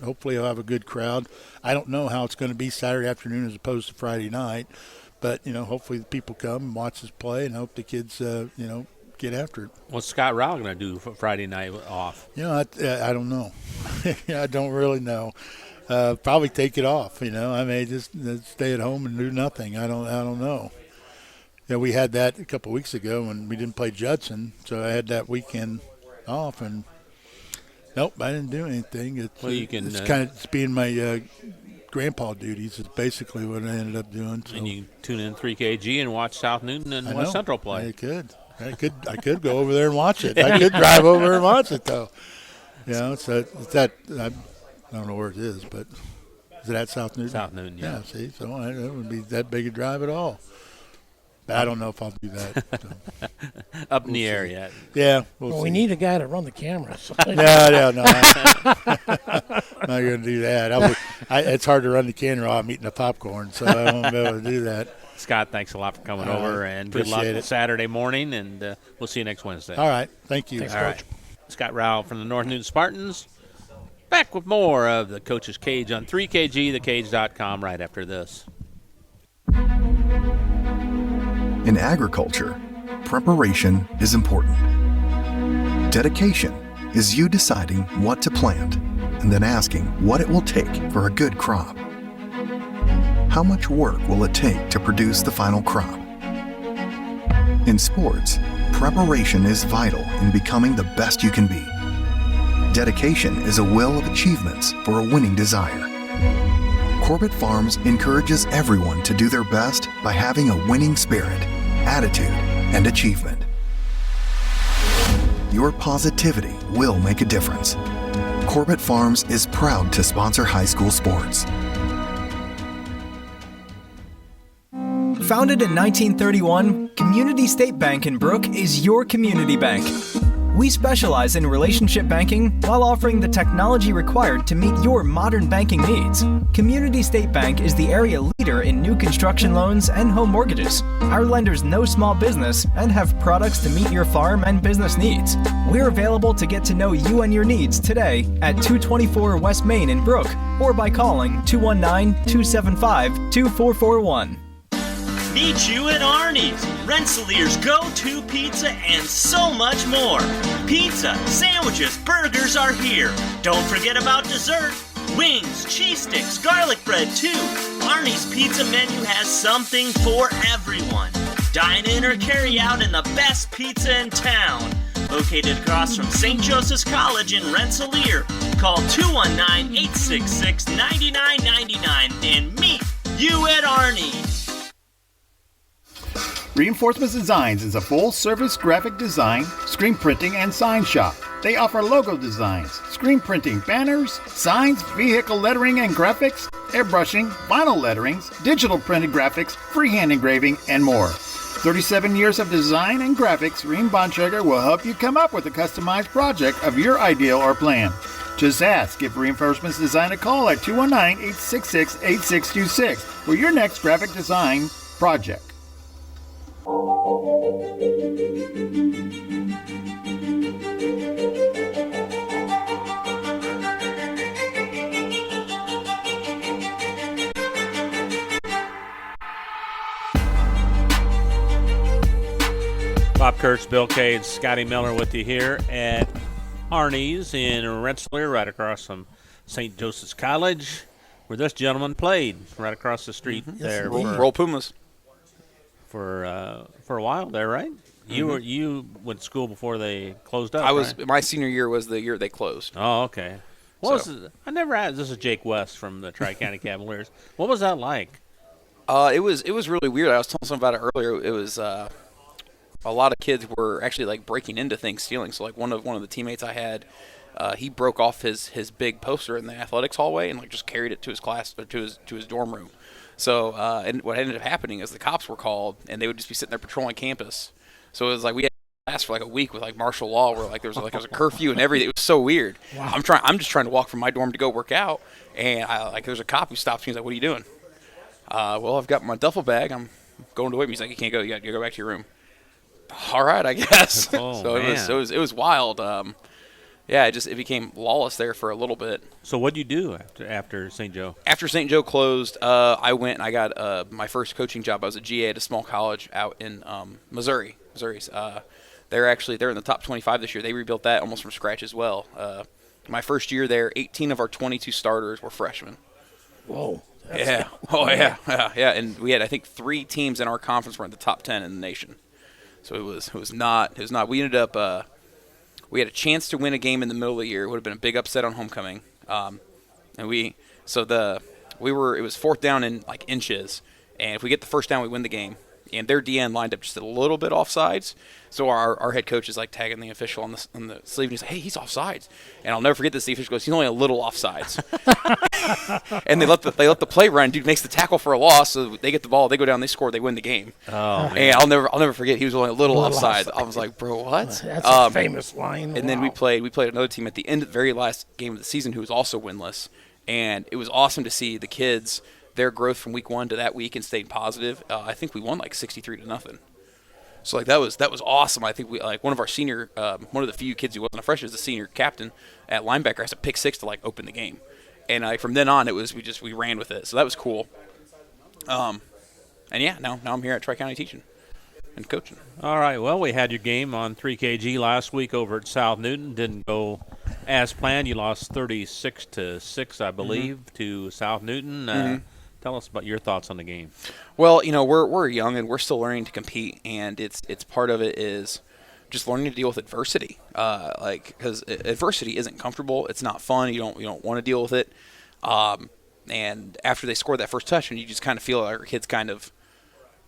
hopefully we'll have a good crowd. I don't know how it's going to be Saturday afternoon as opposed to Friday night. But, hopefully the people come and watch us play, and hope the kids, get after it. What's Scott Rowell going to do for Friday night off? I don't know. I don't really know. Probably take it off. I may just stay at home and do nothing. I don't know. We had that a couple of weeks ago when we didn't play Judson, so I had that weekend off, and nope, I didn't do anything. It's being my grandpa duties is basically what I ended up doing. So. And you tune in 3KG and watch South Newton and West Central play. I could go over there and watch it. I could drive over and watch it, though. It's that I don't know where it is, but is it at South Newton? South Newton, yeah. Yeah, see, so it wouldn't be that big a drive at all. But I don't know if I'll do that. So. Up in the air yet. Yeah. We need a guy to run the camera. So. No. I'm not going to do that. It's hard to run the camera while I'm eating the popcorn, so I won't be able to do that. Scott, thanks a lot for coming over, and good luck Saturday morning, and we'll see you next Wednesday. All right. Thank you. Thanks, All Coach. right. Scott Rowell from the North Newton Spartans. Back with more of the Coach's Cage on 3KG, right after this. In agriculture, preparation is important. Dedication is you deciding what to plant and then asking what it will take for a good crop. How much work will it take to produce the final crop? In sports, preparation is vital in becoming the best you can be. Dedication is a will of achievements for a winning desire. Corbett Farms encourages everyone to do their best by having a winning spirit, attitude, and achievement. Your positivity will make a difference. Corbett Farms is proud to sponsor high school sports. Founded in 1931, Community State Bank in Brook is your community bank. We specialize in relationship banking while offering the technology required to meet your modern banking needs. Community State Bank is the area leader in new construction loans and home mortgages. Our lenders know small business and have products to meet your farm and business needs. We're available to get to know you and your needs today at 224 West Main in Brook or by calling 219-275-2441. Meet you at Arnie's, Rensselaer's go-to pizza and so much more. Pizza, sandwiches, burgers are here. Don't forget about dessert. Wings, cheese sticks, garlic bread too. Arnie's pizza menu has something for everyone. Dine in or carry out in the best pizza in town. Located across from St. Joseph's College in Rensselaer. Call 219-866-9999 and meet you at Arnie's. Reinforcements Designs is a full-service graphic design, screen printing, and sign shop. They offer logo designs, screen printing, banners, signs, vehicle lettering and graphics, airbrushing, vinyl letterings, digital printed graphics, freehand engraving, and more. 37 years of design and graphics, Reem Bontrager will help you come up with a customized project of your ideal or plan. Just ask, give Reinforcements Design a call at 219-866-8626 for your next graphic design project. Bob Kurtz, Bill Cade, Scotty Miller with you here at Arnie's in Rensselaer, right across from St. Joseph's College, where this gentleman played right across the street there. Roll Pumas. For a while there, right? You went to school before they closed up. right? My senior year was the year they closed. Oh, okay. What was it? I never asked. This is Jake West from the Tri-County Cavaliers. What was that like? It was really weird. I was telling someone about it earlier. It was a lot of kids were actually like breaking into things, stealing. So like one of the teammates I had, he broke off his big poster in the athletics hallway and like just carried it to his class or to his dorm room. So and what ended up happening is the cops were called and they would just be sitting there patrolling campus. So it was like we had class for like a week with like martial law where like there was a curfew and everything. It was so weird. Wow. I'm just trying to walk from my dorm to go work out, and there's a cop who stops me. He's like, "What are you doing?" Well, I've got my duffel bag. I'm going to wait. He's like, "You can't go. You got to go back to your room." All right, I guess. So it was wild. It became lawless there for a little bit. So what did you do after St. Joe? After St. Joe closed, I went and I got my first coaching job. I was a GA at a small college out in Missouri. They're in the top 25 this year. They rebuilt that almost from scratch as well. My first year there, 18 of our 22 starters were freshmen. Whoa. Yeah. Oh, yeah. And we had, I think, 3 teams in our conference were in the top 10 in the nation. So it was not. We ended up. We had a chance to win a game in the middle of the year. It would have been a big upset on homecoming. It was 4th down in like inches, and if we get the first down, we win the game. And their DN lined up just a little bit offsides. So our head coach is like tagging the official on the sleeve, and he's like, "Hey, he's offsides." And I'll never forget this. The official goes, "He's only a little offsides." And they let the play run. Dude makes the tackle for a loss, so they get the ball, they go down, they score, they win the game. Oh, man. And I'll never forget. He was only a little offside. I was like, "Bro, what?" That's a famous line. And then we played another team at the end of the very last game of the season who was also winless, and it was awesome to see the kids, their growth from week 1 to that week and staying positive. I think we won like 63-0. So like that was awesome. I think we like one of our senior, one of the few kids who wasn't a freshman, is the senior captain at linebacker, has a pick 6 to like open the game, and from then on we ran with it. So that was cool. Now I'm here at Tri-County teaching and coaching. All right. Well, we had your game on 3KG last week over at South Newton. Didn't go as planned. You lost 36-6, I believe, to South Newton. Tell us about your thoughts on the game. Well, we're young and we're still learning to compete, and it's part of it is just learning to deal with adversity. Because adversity isn't comfortable, it's not fun. You don't want to deal with it. And after they scored that first touchdown, you just kind of feel like our kids kind of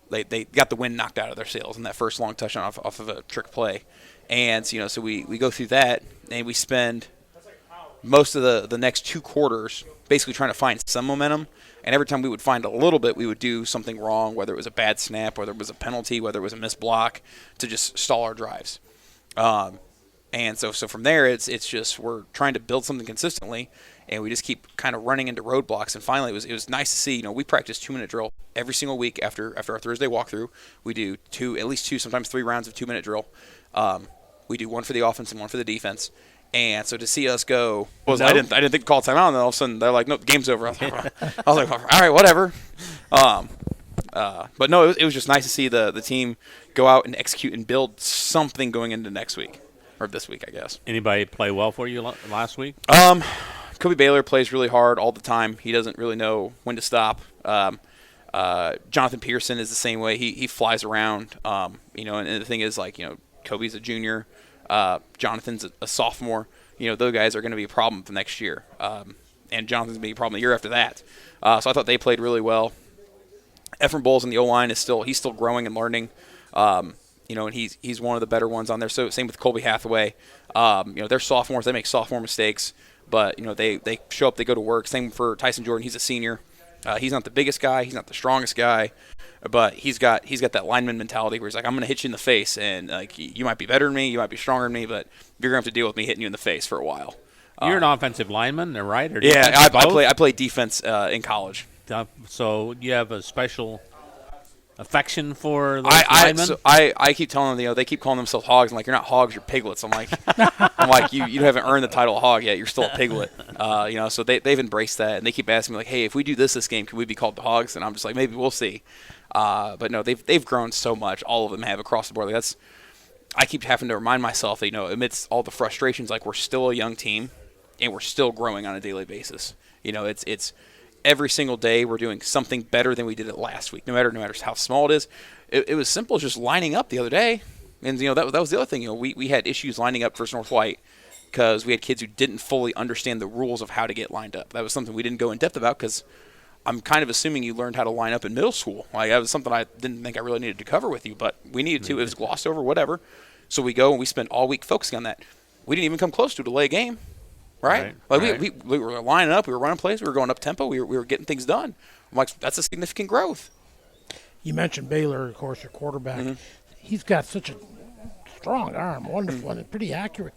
they got the wind knocked out of their sails in that first long touchdown off of a trick play. And so we go through that, and we spend most of the next 2 quarters basically trying to find some momentum. And every time we would find a little bit, we would do something wrong, whether it was a bad snap, whether it was a penalty, whether it was a missed block, to just stall our drives. And so from there, it's just we're trying to build something consistently, and we just keep kind of running into roadblocks. And finally, it was nice to see. We practice 2-minute drill every single week after our Thursday walkthrough. We do at least 2, sometimes 3 rounds of 2-minute drill. We do 1 for the offense and 1 for the defense. And so to see us go, I didn't think to call timeout, and then all of a sudden they're like, "No, the game's over." I was like, "All right, whatever." But no, it was just nice to see the team go out and execute and build something going into next week, or this week, I guess. Anybody play well for you last week? Kobe Baylor plays really hard all the time. He doesn't really know when to stop. Jonathan Pearson is the same way. He flies around. And the thing is, like, Kobe's a junior. Jonathan's a sophomore. Those guys are going to be a problem for next year. And Jonathan's going to be a problem the year after that. So I thought they played really well. Ephraim Bowles in the O-line he's still growing and learning. And he's one of the better ones on there. So same with Colby Hathaway. They're sophomores. They make sophomore mistakes. But, they show up, they go to work. Same for Tyson Jordan. He's a senior. He's not the biggest guy. He's not the strongest guy. But he's got that lineman mentality where he's like, I'm going to hit you in the face. And, like, you might be better than me. You might be stronger than me. But you're going to have to deal with me hitting you in the face for a while. You're an offensive lineman, right? Or yeah, I play defense in college. So you have a special affection for those linemen? I keep telling them, they keep calling themselves hogs. I'm like, you're not hogs, you're piglets. I'm like, you haven't earned the title of hog yet. You're still a piglet. So they've embraced that, and they keep asking me, like, hey, if we do this game, can we be called the hogs? And I'm just like, maybe we'll see. But no, they've grown so much. All of them have across the board. Like, I keep having to remind myself that, amidst all the frustrations, like, we're still a young team, and we're still growing on a daily basis. It's every single day we're doing something better than we did it last week, no matter how small it is. It was simple as just lining up the other day. And, that was the other thing. We had issues lining up First North White because we had kids who didn't fully understand the rules of how to get lined up. That was something we didn't go in depth about because I'm kind of assuming you learned how to line up in middle school. Like, that was something I didn't think I really needed to cover with you, but we needed to. It was glossed over, whatever. So we go and we spend all week focusing on that. We didn't even come close to a delay game. Right? We were lining up. We were running plays. We were going up tempo. We were getting things done. I'm like, that's a significant growth. You mentioned Baylor, of course, your quarterback. Mm-hmm. He's got such a strong arm, wonderful, and pretty accurate.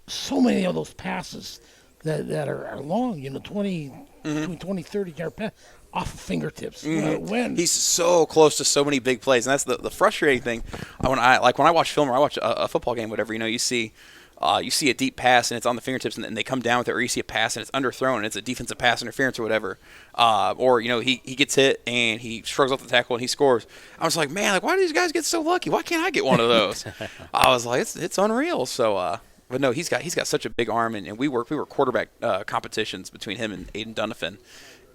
So many of those passes that are long, 20, between 20, 30-yard pass, off of fingertips. When he's so close to so many big plays, and that's the frustrating thing. When I watch film or I watch a football game, whatever, you see a deep pass and it's on the fingertips and they come down with it, or you see a pass and it's underthrown and it's a defensive pass interference or whatever. Or he gets hit and he shrugs off the tackle and he scores. I was like, man, like, why do these guys get so lucky? Why can't I get one of those? I was like, it's unreal. So, but no, he's got such a big arm, and we were quarterback competitions between him and Aiden Dunafin.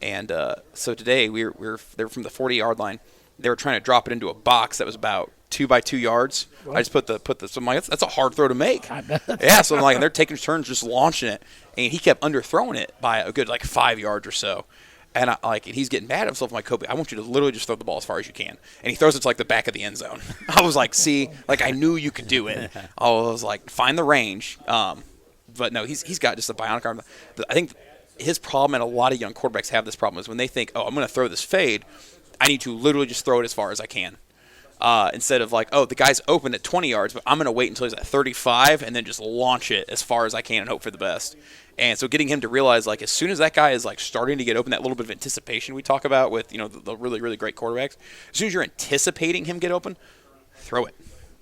And so today they were from the 40-yard line. They were trying to drop it into a box that was about 2 by 2 yards. What? I just put the. So I'm like, that's a hard throw to make. I bet. Yeah, so I'm like, and they're taking turns just launching it, and he kept underthrowing it by a good 5 yards or so. And and he's getting mad at himself. I'm like, Kobe, I want you to literally just throw the ball as far as you can. And he throws it to the back of the end zone. I was like, see, I knew you could do it. I was like, find the range. But no, he's got just a bionic arm. I think his problem, and a lot of young quarterbacks have this problem, is when they think, oh, I'm going to throw this fade, I need to literally just throw it as far as I can. Instead of the guy's open at 20 yards, but I'm going to wait until he's at 35 and then just launch it as far as I can and hope for the best. And so getting him to realize, as soon as that guy is starting to get open, that little bit of anticipation we talk about with the really, really great quarterbacks, as soon as you're anticipating him get open, throw it.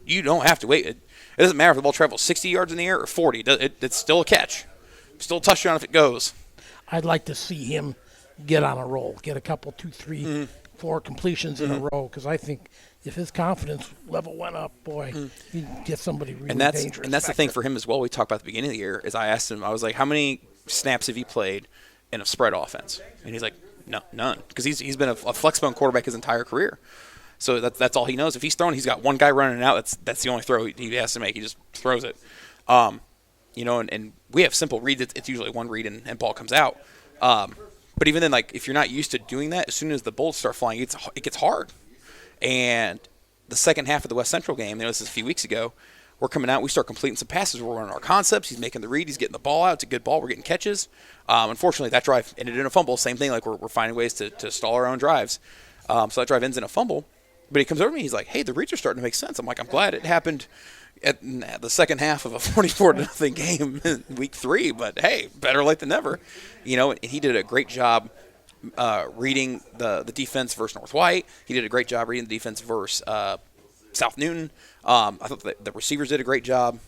You don't have to wait. It doesn't matter if the ball travels 60 yards in the air or 40. It's still a catch. Still a touchdown if it goes. I'd like to see him get on a roll, get a couple, 2, 3, 4 completions in a row, because I think if his confidence level went up, boy, he'd get somebody really dangerous. And that's the thing for him as well. We talked about at the beginning of the year is I asked him, I was like, how many snaps have you played in a spread offense? And he's like, no, none, because he's been a flex bone quarterback his entire career. So that's all he knows. If he's throwing, he's got one guy running out. That's the only throw he has to make. He just throws it. And we have simple reads. It's usually one read and ball comes out. But even then, if you're not used to doing that, as soon as the bullets start flying, it gets hard. And the second half of the West Central game, this is a few weeks ago, we're coming out, we start completing some passes, we're running our concepts, he's making the read, he's getting the ball out, it's a good ball, we're getting catches. Unfortunately, that drive ended in a fumble, same thing, we're finding ways to stall our own drives. So that drive ends in a fumble, but he comes over to me, he's like, hey, the reads are starting to make sense. I'm like, I'm glad it happened at the second half of a 44-0 game in week 3, but hey, better late than never. And he did a great job reading the defense versus North White. He did a great job reading the defense versus South Newton. I thought the receivers did a great job.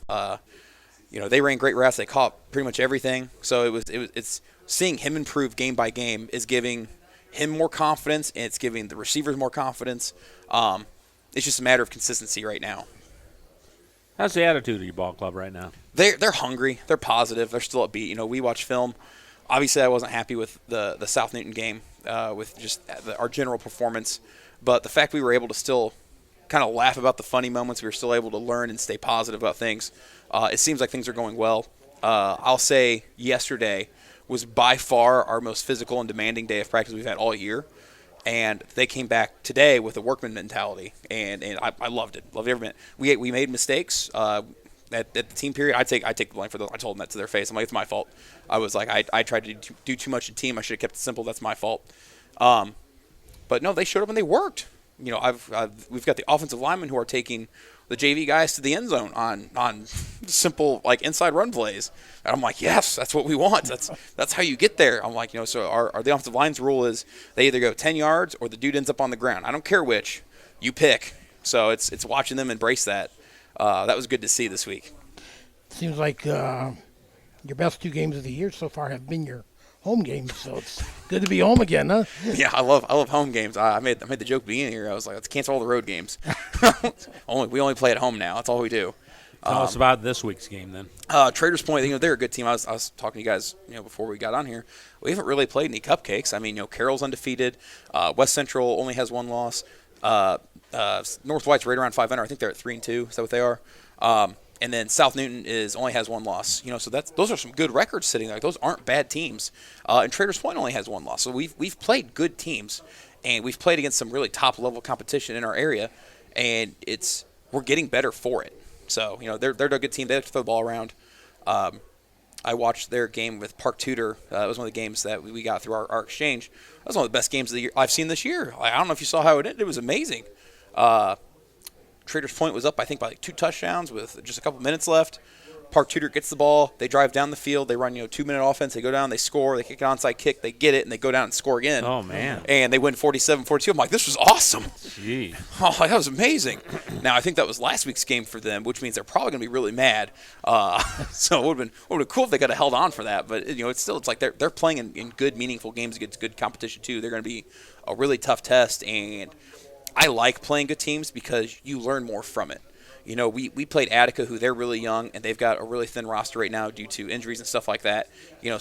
They ran great routes. They caught pretty much everything. So it's seeing him improve game by game is giving him more confidence, and it's giving the receivers more confidence. It's just a matter of consistency right now. How's the attitude of your ball club right now? They're hungry. They're positive. They're still upbeat. We watch film. Obviously, I wasn't happy with the South Newton game with just our general performance. But the fact we were able to still kind of laugh about the funny moments, we were still able to learn and stay positive about things. It seems like things are going well. I'll say yesterday was by far our most physical and demanding day of practice we've had all year. And they came back today with a workman mentality, and I loved it. Loved every minute. We made mistakes at the team period. I take the blame for those. I told them that to their face. I'm like, it's my fault. I was like, I tried to do too much in team. I should have kept it simple. That's my fault. But no, they showed up and they worked. We've got the offensive linemen who are taking the JV guys to the end zone on simple like inside run plays. And I'm like, yes, that's what we want. That's how you get there. I'm like, so our the offensive line's rule is they either go 10 yards or the dude ends up on the ground. I don't care which, you pick. So it's watching them embrace that. That was good to see this week. Seems like your best 2 games of the year so far have been your home games, so it's good to be home again, huh? Yeah, I love home games. I made the joke at the beginning here. I was like, let's cancel all the road games. We only play at home now. That's all we do. Tell us about this week's game then. Traders Point, they're a good team. I was talking to you guys, before we got on here. We haven't really played any cupcakes. I mean, Carroll's undefeated. West Central only has 1 loss. North White's right around 500. I think they're at 3-2. Is that what they are? And then South Newton only has 1 loss. So those are some good records sitting there. Those aren't bad teams. And Traders Point only has 1 loss. So we've played good teams, and we've played against some really top level competition in our area, and we're getting better for it. So they're a good team. They like to throw the ball around. I watched their game with Park Tudor. It was one of the games that we got through our exchange. That was one of the best games of the year I've seen this year. I don't know if you saw how it ended. It was amazing. Traders Point was up, I think, by 2 touchdowns with just a couple minutes left. Park Tudor gets the ball. They drive down the field. They run, 2-minute offense. They go down. They score. They kick an onside kick. They get it, and they go down and score again. Oh, man. And they win 47-42. I'm like, this was awesome. Gee. Oh, that was amazing. Now, I think that was last week's game for them, which means they're probably going to be really mad. So it would have been cool if they could have held on for that. But, it's like they're playing in good, meaningful games against good competition, too. They're going to be a really tough test, and I like playing good teams because you learn more from it. We played Attica, who they're really young, and they've got a really thin roster right now due to injuries and stuff like that.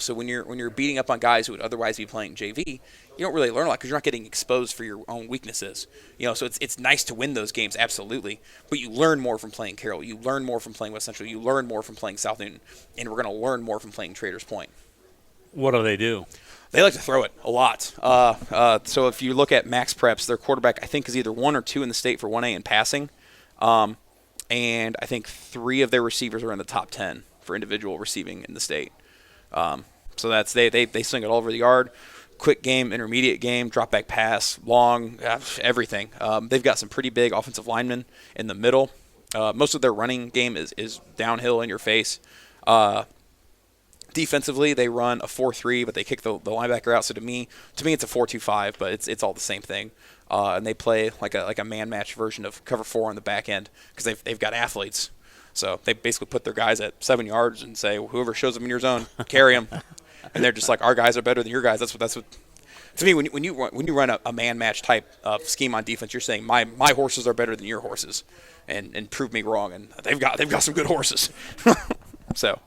So when you're beating up on guys who would otherwise be playing JV, you don't really learn a lot because you're not getting exposed for your own weaknesses. So it's nice to win those games, absolutely, but you learn more from playing Carroll. You learn more from playing West Central. You learn more from playing South Newton, and we're going to learn more from playing Traders Point. What do they do? They like to throw it a lot. So if you look at Max Preps, their quarterback I think is either 1 or 2 in the state for 1A in passing. And I think 3 of their receivers are in the top 10 for individual receiving in the state. So that's they sling it all over the yard. Quick game, intermediate game, drop back pass, long, everything. They've got some pretty big offensive linemen in the middle. Most of their running game is downhill in your face. Defensively, they run a 4-3, but they kick the linebacker out. So to me, it's a 4-2-5, but it's all the same thing. And they play like a man match version of cover 4 on the back end because they've got athletes. So they basically put their guys at 7 yards and say, whoever shows them in your zone, carry them. And they're just like, our guys are better than your guys. That's what. To me, when you run a man match type of scheme on defense, you're saying my horses are better than your horses, and prove me wrong. And they've got some good horses. So.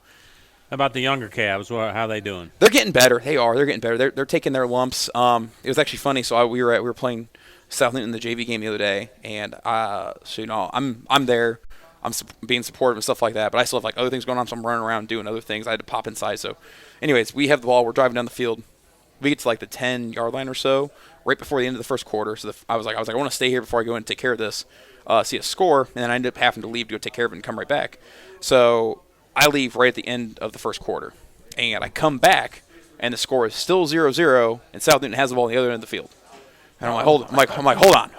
How about the younger calves? How are they doing? They're getting better. They are. They're getting better. They're taking their lumps. It was actually funny. So we were playing South Newton in the JV game the other day, and I'm there. I'm being supportive and stuff like that, but I still have other things going on, so I'm running around doing other things. I had to pop inside. So, anyways, we have the ball. We're driving down the field. We get to the 10-yard line or so, right before the end of the first quarter. So I was like, I want to stay here before I go in and take care of this, see a score, and then I ended up having to leave to go take care of it and come right back. So I leave right at the end of the first quarter, and I come back, and the score is still 0-0, and South Newton has the ball on the other end of the field. And I'm like, hold on.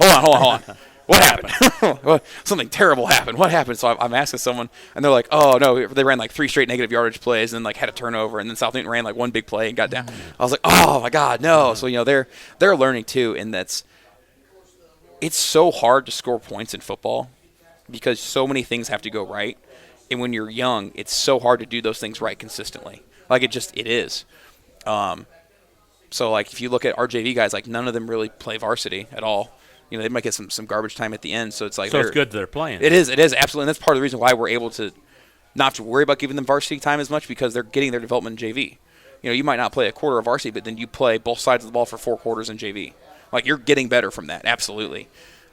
What happened? Something terrible happened. What happened? So I'm asking someone, and they're like, oh, no, they ran 3 straight negative yardage plays and then had a turnover, and then South Newton ran 1 big play and got down. I was like, oh, my God, no. So, they're learning, too, and it's so hard to score points in football because so many things have to go right. And when you're young, it's so hard to do those things right consistently. It is. So, like, if you look at our JV guys, like, none of them really play varsity at all. You know, they might get some garbage time at the end. So it's like, so it's good that they're playing. It is absolutely. And that's part of the reason why we're able to not have to worry about giving them varsity time as much, because they're getting their development in JV. You know, you might not play a quarter of varsity, but then you play both sides of the ball for 4 quarters in JV. Like, you're getting better from that, absolutely.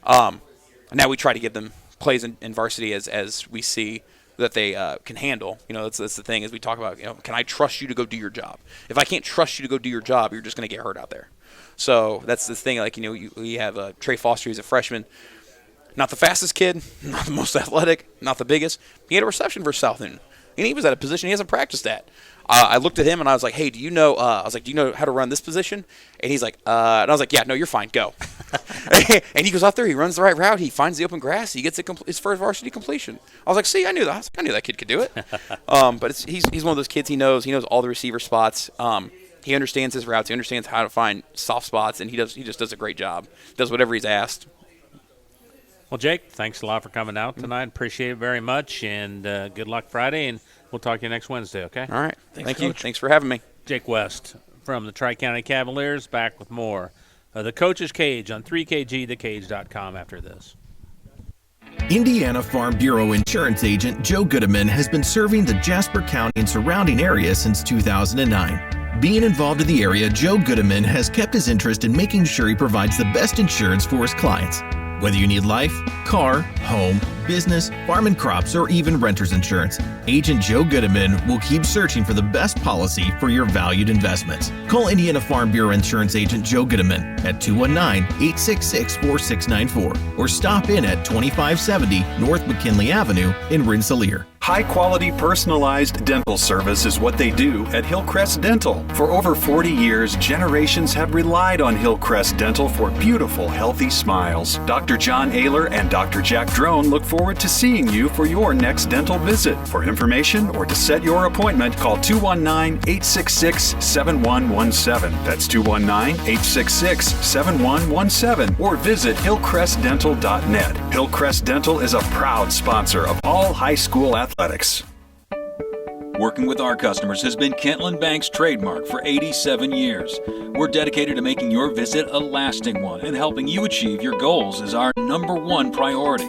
Now we try to give them plays in varsity as we see that they can handle. You know, that's the thing, is we talk about, you know, can I trust you to go do your job? If I can't trust you to go do your job, you're just going to get hurt out there. So that's the thing. Like, you know, we have Trey Foster. He's a freshman. Not the fastest kid, not the most athletic, not the biggest. He had a reception versus South Newton, and he was at a position he hasn't practiced at. I looked at him and I was like, "Hey, do you know?" Do you know how to run this position? And he's like, and I was like, "Yeah, no, you're fine. Go." And he goes out there, he runs the right route, he finds the open grass, he gets his first varsity completion. I was like, "See, I knew that. I knew that kid could do it." But he's one of those kids. He knows all the receiver spots. He understands his routes. He understands how to find soft spots, and he just does a great job. Does whatever he's asked. Well, Jake, thanks a lot for coming out tonight. Appreciate it very much, and good luck Friday, and we'll talk to you next Wednesday, okay? All right. Thank you. Coach. Thanks for having me. Jake West from the Tri-County Cavaliers, back with more. The Coach's Cage on 3KGthecage.com after this. Indiana Farm Bureau insurance agent Joe Goodeman has been serving the Jasper County and surrounding area since 2009. Being involved in the area, Joe Goodeman has kept his interest in making sure he provides the best insurance for his clients. Whether you need life, car, home, business, farm and crops, or even renter's insurance, Agent Joe Goodeman will keep searching for the best policy for your valued investments. Call Indiana Farm Bureau Insurance Agent Joe Goodeman at 219-866-4694 or stop in at 2570 North McKinley Avenue in Rensselaer. High-quality personalized dental service is what they do at Hillcrest Dental. For over 40 years, generations have relied on Hillcrest Dental for beautiful, healthy smiles. Dr. John Ayler and Dr. Jack Drone look forward to seeing you for your next dental visit. For information or to set your appointment, call 219-866-7117. That's 219-866-7117, or visit hillcrestdental.net. Hillcrest Dental is a proud sponsor of all high school athletics. Working with our customers has been Kentland Bank's trademark for 87 years. We're dedicated to making your visit a lasting one, and helping you achieve your goals is our #1 priority.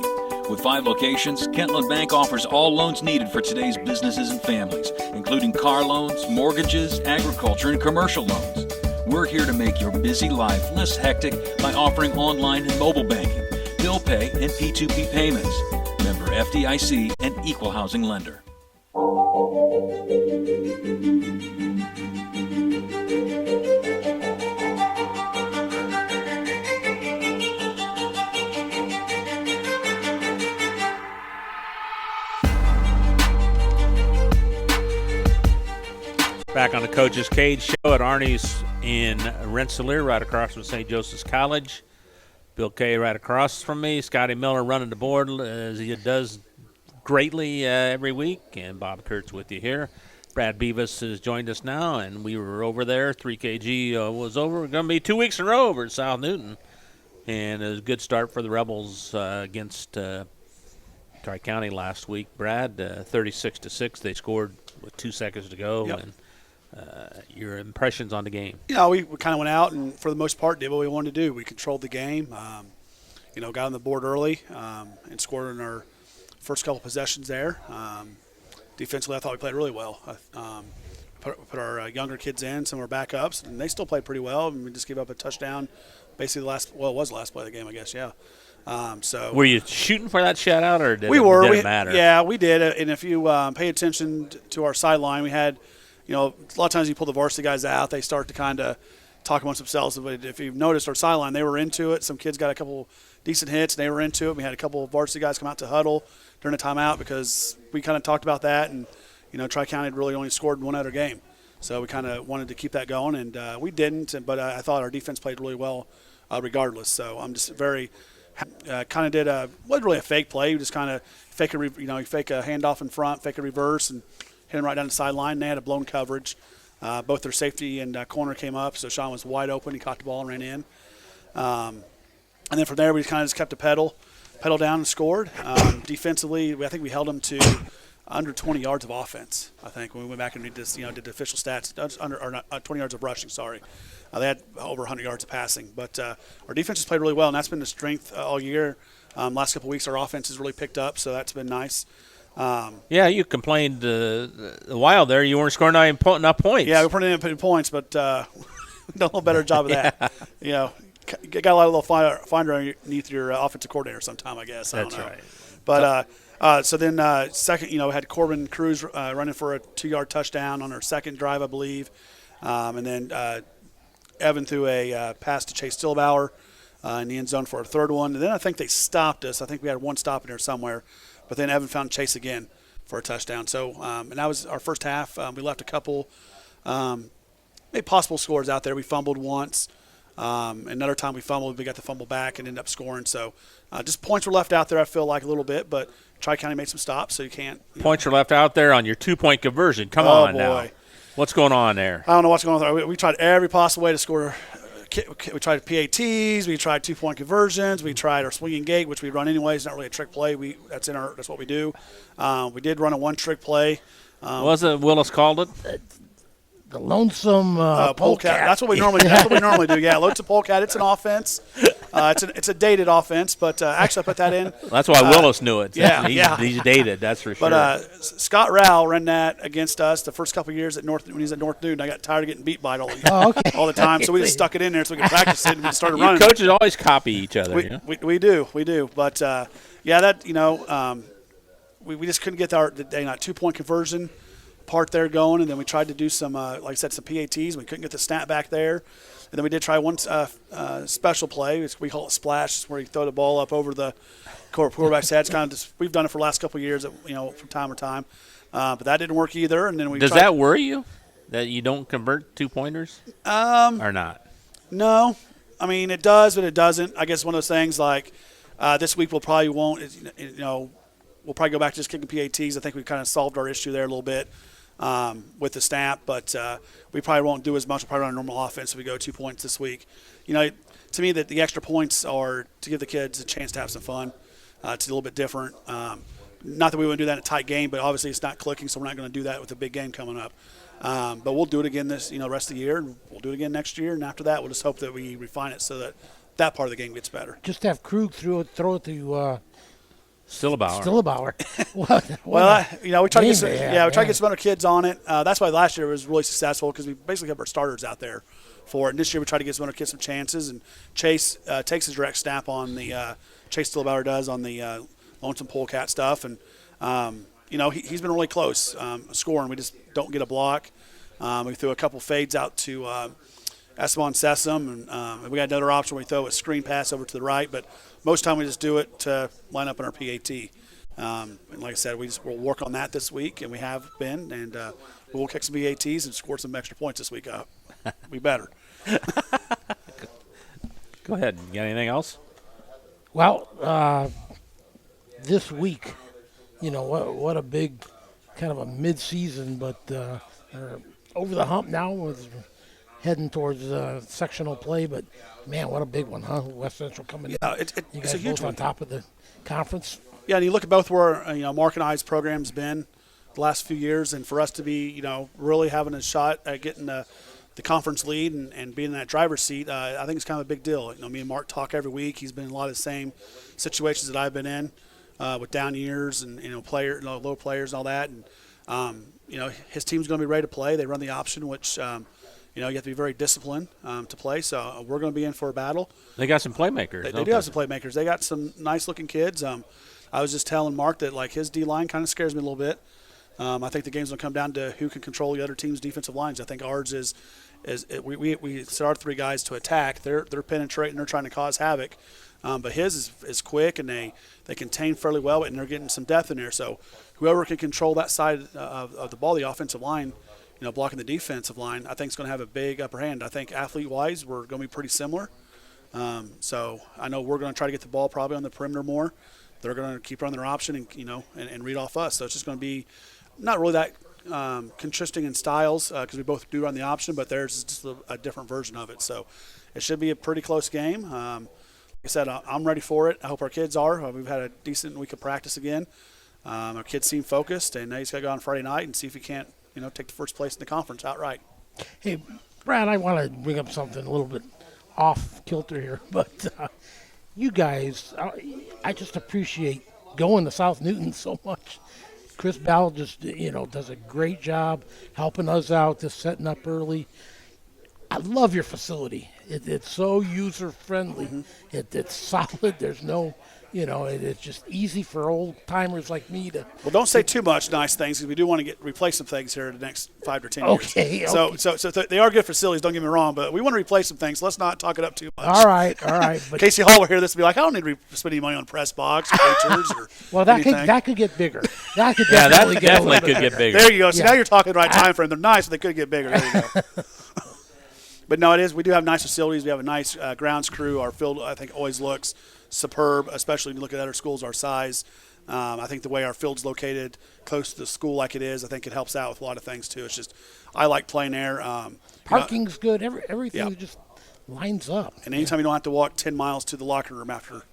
With 5 locations, Kentland Bank offers all loans needed for today's businesses and families, including car loans, mortgages, agriculture, and commercial loans. We're here to make your busy life less hectic by offering online and mobile banking, bill pay, and P2P payments. Member FDIC and equal housing lender. Back on the Coach's Cage show at Arnie's in Rensselaer, right across from St. Joseph's College. Bill Kay right across from me. Scotty Miller running the board as he does greatly every week. And Bob Kurtz with you here. Brad Beavis has joined us now, and we were over there. 3KG was over. We're going to be 2 weeks in a row over at South Newton. And it was a good start for the Rebels against Tri-County last week. Brad, 36-6. They scored with 2 seconds to go. Yep. And your impressions on the game? Yeah, we kind of went out and, for the most part, did what we wanted to do. We controlled the game, got on the board early and scored in our first couple possessions there. Defensively, I thought we played really well. Put our younger kids in, some of our backups, and they still played pretty well. And we just gave up a touchdown basically it was the last play of the game, I guess, yeah. So were you shooting for that shutout, or did we it, were? Did it matter? Yeah, we did. And if you pay attention to our sideline, we had, a lot of times you pull the varsity guys out, they start to kind of talk amongst themselves. But if you've noticed our sideline, they were into it. Some kids got a couple decent hits, and they were into it. We had a couple of varsity guys come out to huddle during the timeout because we kind of talked about that. And, Tri-County had really only scored one other game. So we kind of wanted to keep that going, and we didn't. But I thought our defense played really well regardless. So I'm just very kind of wasn't really a fake play. We just kind of fake a handoff in front, fake a reverse, and hit him right down the sideline. They had a blown coverage. Both their safety and corner came up, so Sean was wide open. He caught the ball and ran in. And then from there, we kind of just kept a pedal down and scored. Defensively, I think we held them to under 20 yards of offense. I think when we went back and did this, did the official stats, 20 yards of rushing. Sorry. They had over 100 yards of passing. But our defense has played really well, and that's been the strength all year. Last couple of weeks, our offense has really picked up, so that's been nice. Yeah, you complained a while there. You weren't scoring enough points. Yeah, we're putting in points, but done a little better job of that. You know, got a lot of little finder underneath your offensive coordinator sometime, I guess. I don't know. Right. But so then second, we had Corbin Cruz running for a 2-yard touchdown on our second drive, I believe. And then Evan threw a pass to Chase Stillbauer in the end zone for our third one. And then I think they stopped us. I think we had one stop in there somewhere. But then Evan found Chase again for a touchdown. So, and that was our first half. We left a couple maybe possible scores out there. We fumbled once. Another time we fumbled, we got the fumble back and ended up scoring. So just points were left out there, I feel like, a little bit. But Tri-County made some stops, so you can't. Points were left out there on your 2-point conversion. Come on now. What's going on there? I don't know what's going on there. We tried every possible way to score. We tried PATs. We tried 2-point conversions. We tried our swinging gate, which we run anyways. It's not really a trick play. That's what we do. We did run a one-trick play. What was it Willis called it? The lonesome polecat. That's what we normally. That's what we normally do. Yeah, lonesome polecat. It's an offense. It's a dated offense, but actually I put that in. That's why Willis knew it. Yeah, he's dated. That's for sure. But Scott Rowell ran that against us the first couple of years when he was at North Newton. I got tired of getting beat by it all the time, so we just stuck it in there so we could practice it and we started running. Coaches always copy each other. We do. But that we just couldn't get our 2-point conversion part there going, and then we tried to do some, like I said, some PATs. We couldn't get the snap back there, and then we did try one special play. We call it splash, where you throw the ball up over the quarterback's head. It's kind of just, we've done it for the last couple of years, from time to time, but that didn't work either. And then does that worry you that you don't convert 2-pointers or not? No, I mean it does, but it doesn't. I guess one of those things like this week we'll probably we'll probably go back to just kicking PATs. I think we kind of solved our issue there a little bit. With the snap, but we probably won't do as much. We'll probably run a normal offense if we go 2 points this week. To me, that the extra points are to give the kids a chance to have some fun. It's a little bit different. Not that we wouldn't do that in a tight game, but obviously it's not clicking, so we're not going to do that with a big game coming up. But we'll do it again the rest of the year, and we'll do it again next year. And after that, we'll just hope that we refine it so that part of the game gets better. Just have Krug throw it to Stillbauer. We try to get some other kids on it. That's why last year was really successful because we basically have our starters out there for it. And this year we try to get some other kids some chances. And Chase takes his direct snap on the Chase Stillbauer does on the lonesome polecat stuff, and he's been really close scoring. We just don't get a block. We threw a couple fades out to Esteban Sessom, and we got another option. We throw a screen pass over to the right, but most time we just do it to line up in our PAT. And like I said, we'll work on that this week, and we have been, and we'll kick some PATs and score some extra points this week. We better. Go ahead. You got anything else? Well, this week, what a big kind of a mid-season, but over the hump now with heading towards sectional play, but man, what a big one, huh? West Central coming in. You guys it's a huge both one. on top of the conference. Yeah, and you look at both where Mark and I's program's been the last few years, and for us to be really having a shot at getting the conference lead and being in that driver's seat, I think it's kind of a big deal. Me and Mark talk every week. He's been in a lot of the same situations that I've been in with down years and low players and all that, and his team's going to be ready to play. They run the option, which you have to be very disciplined to play. So we're going to be in for a battle. They got some playmakers. They do have some playmakers. They got some nice-looking kids. I was just telling Mark that his D-line kind of scares me a little bit. I think the game's going to come down to who can control the other team's defensive lines. I think ours is we set our 3 guys to attack. They're penetrating. They're trying to cause havoc. But his is quick, and they contain fairly well, and they're getting some depth in there. So whoever can control that side of the ball, the offensive line, blocking the defensive line, I think is going to have a big upper hand. I think athlete-wise, we're going to be pretty similar. So I know we're going to try to get the ball probably on the perimeter more. They're going to keep running their option and read off us. So it's just going to be not really that contrasting in styles because we both do run the option, but there's just a different version of it. So it should be a pretty close game. Like I said, I'm ready for it. I hope our kids are. We've had a decent week of practice again. Our kids seem focused, and now he's got to go on Friday night and see if he can't take the first place in the conference outright. Hey, Brad, I want to bring up something a little bit off kilter here, but you guys, I just appreciate going to South Newton so much. Chris Bell just, does a great job helping us out, just setting up early. I love your facility. It's so user-friendly. It's solid. There's no, it's just easy for old-timers like me to. Well, don't say too much nice things because we do want to replace some things here in the next 5 to 10 years. Okay. So they are good facilities, don't get me wrong, but we want to replace some things. So let's not talk it up too much. All right. But Casey Hall will hear this and be like, I don't need to spend any money on press box or bleachers or well, that anything. could get bigger. That could Yeah, definitely that get definitely a little could bit get bigger. There you go. So Yeah. now you're talking the right time frame. They're nice, but they could get bigger. There you go. But no, it is. We do have nice facilities. We have a nice grounds crew. Our field, I think, always looks superb, especially when you look at other schools our size. I think the way our field's located close to the school like it is, I think it helps out with a lot of things too. It's just, I like playing there. Parking's good. Everything just lines up. And anytime you don't have to walk 10 miles to the locker room after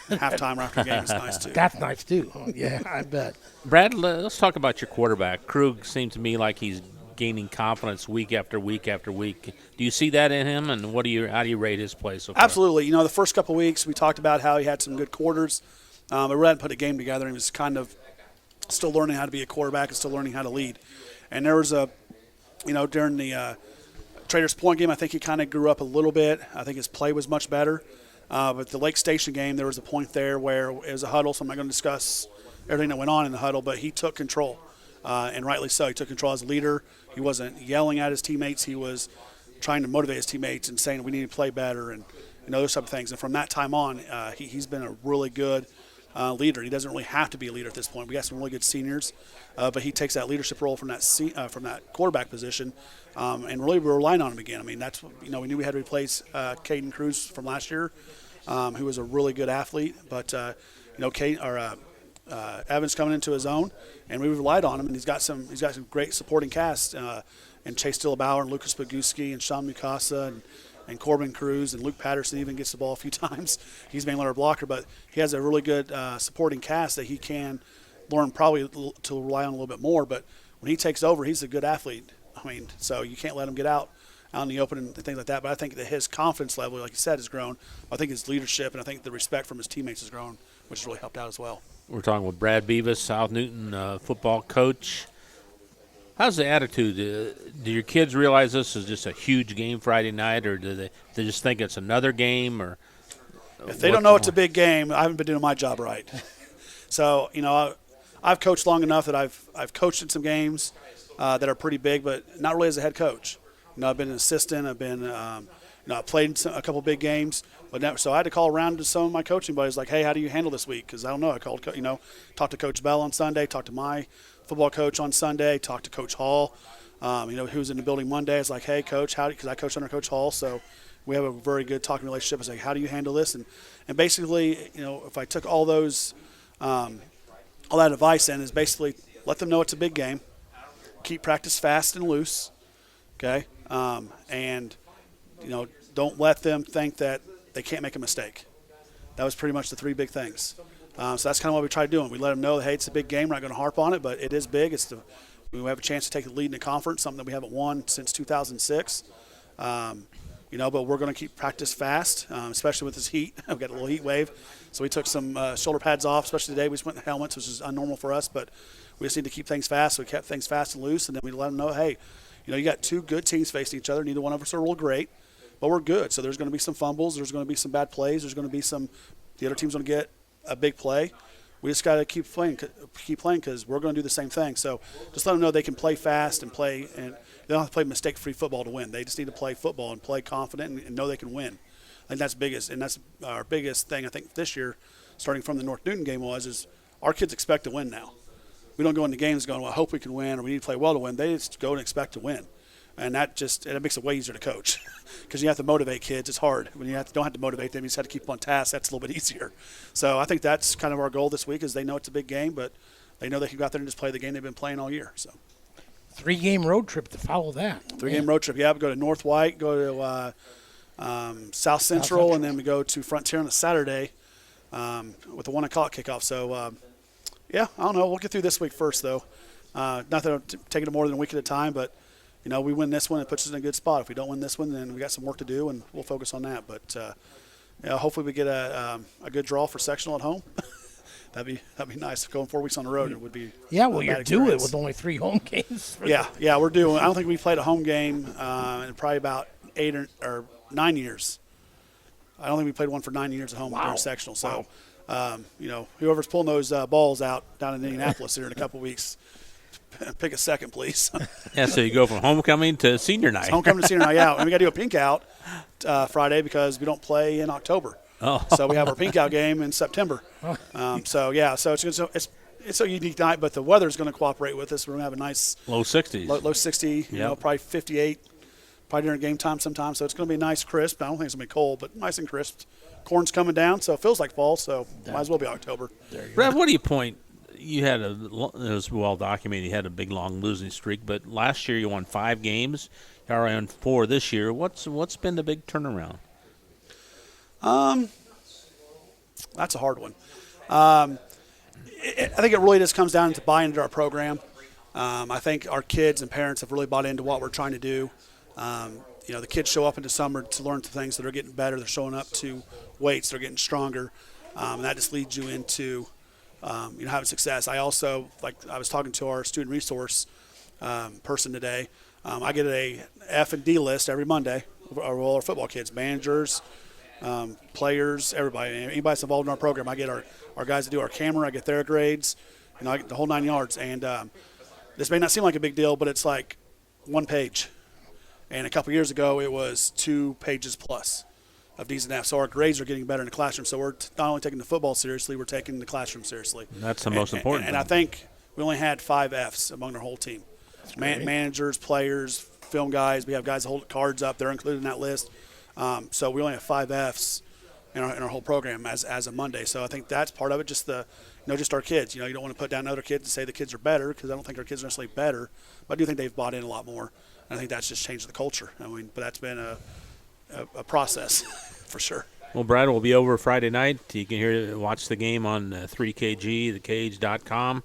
halftime or after a game is nice too. That's nice too. Yeah, I bet. Brad, let's talk about your quarterback. Krug seems to me like he's gaining confidence week after week after week. Do you see that in him, and how do you rate his play so far? Absolutely. The first couple of weeks we talked about how he had some good quarters, but we hadn't put a game together. He was kind of still learning how to be a quarterback and still learning how to lead. And there was during the Traders Point game, I think he kind of grew up a little bit. I think his play was much better. But the Lake Station game, there was a point there where it was a huddle, so I'm not going to discuss everything that went on in the huddle, but he took control, and rightly so. He took control as a leader. He wasn't yelling at his teammates. He was trying to motivate his teammates and saying we need to play better and those type of things. And from that time on, he's been a really good leader. He doesn't really have to be a leader at this point. We got some really good seniors, but he takes that leadership role from that quarterback position, and really we're relying on him again. I mean, that's we knew we had to replace Caden Cruz from last year, who was a really good athlete, but Evan's coming into his own, and we relied on him, and he's got some great supporting cast, and Chase Dillabauer and Lucas Boguski and Sean Mukasa and Corbin Cruz and Luke Patterson even gets the ball a few times. He's mainly our blocker, but he has a really good supporting cast that he can learn probably to rely on a little bit more. But when he takes over, he's a good athlete. I mean, so you can't let him get out in the open and things like that. But I think that his confidence level, like you said, has grown. I think his leadership and I think the respect from his teammates has grown, which has really helped out as well. We're talking with Brad Beavis, South Newton football coach. How's the attitude? Do your kids realize this is just a huge game Friday night, or do they just think it's another game? Or if they don't know it's a big game, I haven't been doing my job right. So I've coached long enough that I've coached in some games that are pretty big, but not really as a head coach. I've been an assistant. I've been I played in a couple big games, but never, so I had to call around to some of my coaching buddies, like, hey, how do you handle this week? Because I don't know. I called, talked to Coach Bell on Sunday, talked to my football coach on Sunday, talked to Coach Hall, who was in the building Monday. It's like, hey, Coach, because I coach under Coach Hall, so we have a very good talking relationship. It's like, how do you handle this? And basically, if I took all those, all that advice in, is basically let them know it's a big game, keep practice fast and loose, okay, and don't let them think that they can't make a mistake. That was pretty much the three big things. So that's kind of what we try to do. We let them know, hey, it's a big game. We're not going to harp on it, but it is big. We have a chance to take the lead in the conference, something that we haven't won since 2006. But we're going to keep practice fast, especially with this heat. We've got a little heat wave. So we took some shoulder pads off, especially today. We just went in helmets, which is unnormal for us, but we just need to keep things fast. So we kept things fast and loose, and then we let them know, hey, you got two good teams facing each other. Neither one of us are real great, but we're good. So there's going to be some fumbles. There's going to be some bad plays. There's going to be the other team's going to get a big play. We just got to keep playing because we're going to do the same thing. So just let them know they can play fast and play, and they don't have to play mistake-free football to win. They just need to play football and play confident and know they can win. I think that's biggest, and that's our biggest thing. I think this year, starting from the North Newton game, is our kids expect to win now. We don't go into games going, well, I hope we can win, or we need to play well to win. They just go and expect to win. And it makes it way easier to coach because you have to motivate kids. It's hard. When you don't have to motivate them, you just have to keep them on task. That's a little bit easier. So I think that's kind of our goal this week is they know it's a big game, but they know they can go out there and just play the game they've been playing all year. So 3-game road trip to follow that. 3-game road trip. Yeah, we go to North White, go to South Central, and then we go to Frontier on a Saturday with a 1 o'clock kickoff. So, I don't know. We'll get through this week first, though. Not that I'm taking it more than a week at a time, but we win this one, it puts us in a good spot. If we don't win this one, then we got some work to do, and we'll focus on that. But hopefully we get a good draw for sectional at home. That'd be nice. Going 4 weeks on the road, it would be. Yeah, well, you're due it experience. with only 3 home games. Yeah, we're due. I don't think we played a home game in probably about 8 or 9 years. I don't think we played one for 9 years at home during sectional. So, whoever's pulling those balls out down in Indianapolis here in a couple weeks, pick a second, please. Yeah, so you go from homecoming to senior night. It's homecoming to senior night out, and we got to do a pink out Friday because we don't play in October. Oh. So we have our pink out game in September. So it's a unique night, but the weather's going to cooperate with us. We're going to have a nice low 60s. Low 60, probably 58, probably during game time sometime. So it's going to be nice, crisp. I don't think it's going to be cold, but nice and crisp. Corn's coming down, so it feels like fall. So might as well be October. Brad, what do you point? You had it was well documented. You had a big long losing streak, but last year you won 5 games. You're already on 4 this year. What's been the big turnaround? That's a hard one. I think it really just comes down to buying into our program. I think our kids and parents have really bought into what we're trying to do. The kids show up into summer to learn the things that are getting better. They're showing up to weights. They're getting stronger. And that just leads you into, having success. I also, I was talking to our student resource person today. I get a F and D list every Monday of all our football kids, managers, players, everybody that's involved in our program. I get our guys that do our camera, I get their grades, I get the whole 9 yards. And this may not seem like a big deal, but it's like 1 page. And a couple years ago, it was 2 pages plus of D's and F's. So our grades are getting better in the classroom. So we're not only taking the football seriously, we're taking the classroom seriously. That's the most important And I think we only had 5 F's among our whole team. Managers, players, film guys. We have guys that hold cards up. They're included in that list. So we only have 5 F's in our whole program as of Monday. So I think that's part of it. Just just our kids. You don't want to put down other kids and say the kids are better, because I don't think our kids are necessarily better. But I do think they've bought in a lot more. And I think that's just changed the culture. But that's been a process for sure. Well, Brad, we'll be over Friday night. You can watch the game on 3KG, thekage.com.